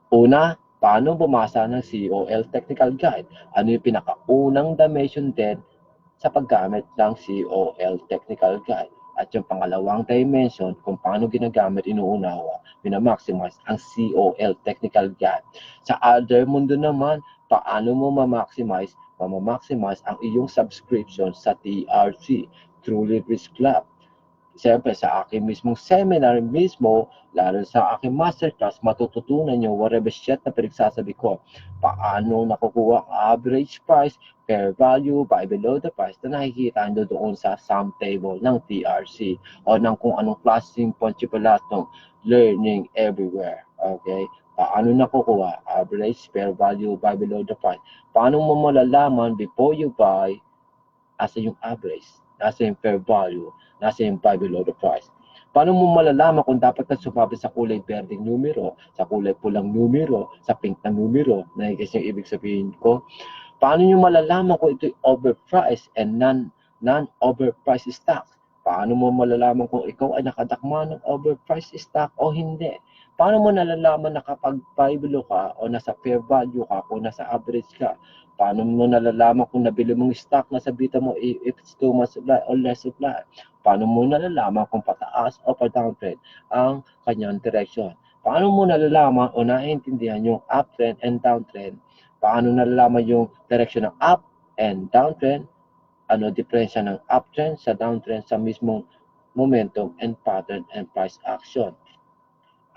Una, paano bumasa ng COL technical guide? Ano yung pinakaunang dimension din sa paggamit ng COL technical guide? At yung pangalawang dimension, kung paano ginagamit, inuunawa, minamaximize ang COL technical guide. Sa other mundo naman, paano mo mamaximize ang iyong subscription sa TRC, Truly Risk Club. Siyempre, sa aking mismong seminar mismo, lalo sa aking masterclass, matututunan nyo whatever shit na pinagsasabi ko. Paano nakukuha ang average price, fair value, buy below the price na nakikita nyo doon sa sum table ng TRC o ng kung anong klaseng ponchipalatong learning everywhere. Okay? Paano nakukuha average, fair value, buy below the price? Paano mo malalaman before you buy asa yung average, nasa yung fair value, nasa yung buy below the price. Paano mo malalaman kung dapat ka sumabi sa kulay berdeng numero, sa kulay pulang numero, sa pink na numero, na kasi yung ibig sabihin ko? Paano nyo malalaman kung ito'y overpriced and non-overpriced stock? Paano mo malalaman kung ikaw ay nakadakma ng overpriced stock o hindi? Paano mo nalalaman na kapag buy below ka o nasa fair value ka o nasa average ka? Paano mo nalalaman kung nabili mong stock na sabitan mo if it's too much supply or less supply? Paano mo nalalaman kung pataas o pa-downtrend ang kanyang direction? Paano mo nalalaman o naiintindihan yung uptrend and downtrend? Paano nalalaman yung direction ng up and downtrend? Ano diferensya ng uptrend sa downtrend sa mismong momentum and pattern and price action?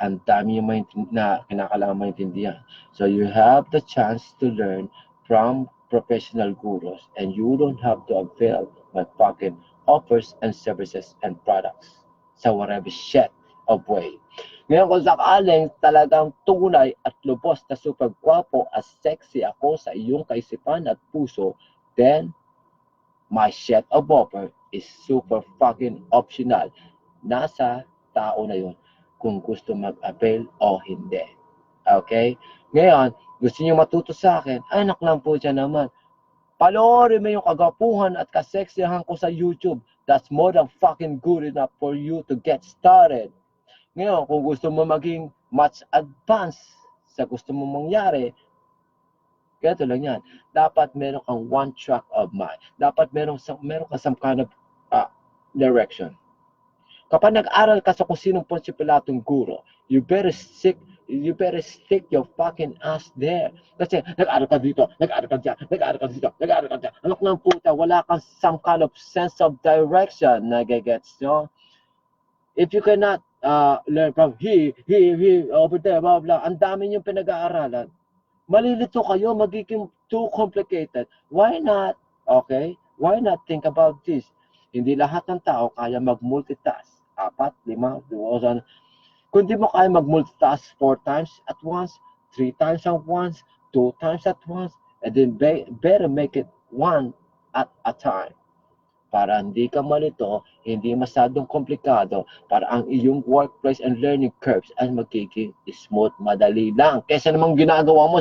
Ang dami yung na kinakailangan maintindihan. So you have the chance to learn from professional gurus and you don't have to avail my fucking offers and services and products sa whatever shit of way. Ngayon kung sakaling talagang tunay at lubos na super gwapo at sexy ako sa iyong kaisipan at puso, then my shit of offer is super fucking optional. Nasa tao na yun kung gusto mag-avail o hindi. Okay? Ngayon, gusto niyo matuto sa akin, anak lang po dyan naman. Panoorin mo yung kagapuhan at kaseksihan ko sa YouTube. That's more than fucking good enough for you to get started. Ngayon, kung gusto mo maging much advanced sa gusto mo mangyari, ganito lang yan. Dapat meron kang one track of mind. Dapat meron ka some kind of direction. Kapag nag-aral ka sa kung sinong Ponce Pilatong guro, you better stick your fucking ass there. Kasi nag-aral ka dito, nag-aral ka dyan, nag-aral ka dito, nag-aral ka dyan. Anak ng puta, wala kang some kind of sense of direction. Nagigets nyo? If you cannot learn from he, over there, blah, blah, ang dami niyong pinag-aaralan. Malilito kayo, magiging too complicated. Why not? Okay? Why not think about this? Hindi lahat ng tao kaya mag-multitask. 4, 5, 2, kung di mo kaya mag-multitask 4 times at once, 3 times at once, 2 times at once, and then better make it 1 at a time. para hindi ka malito, hindi masyadong komplikado, para ang iyong workplace and learning curves ay magiging smooth, madali lang. Kesa namang ginagawa mo,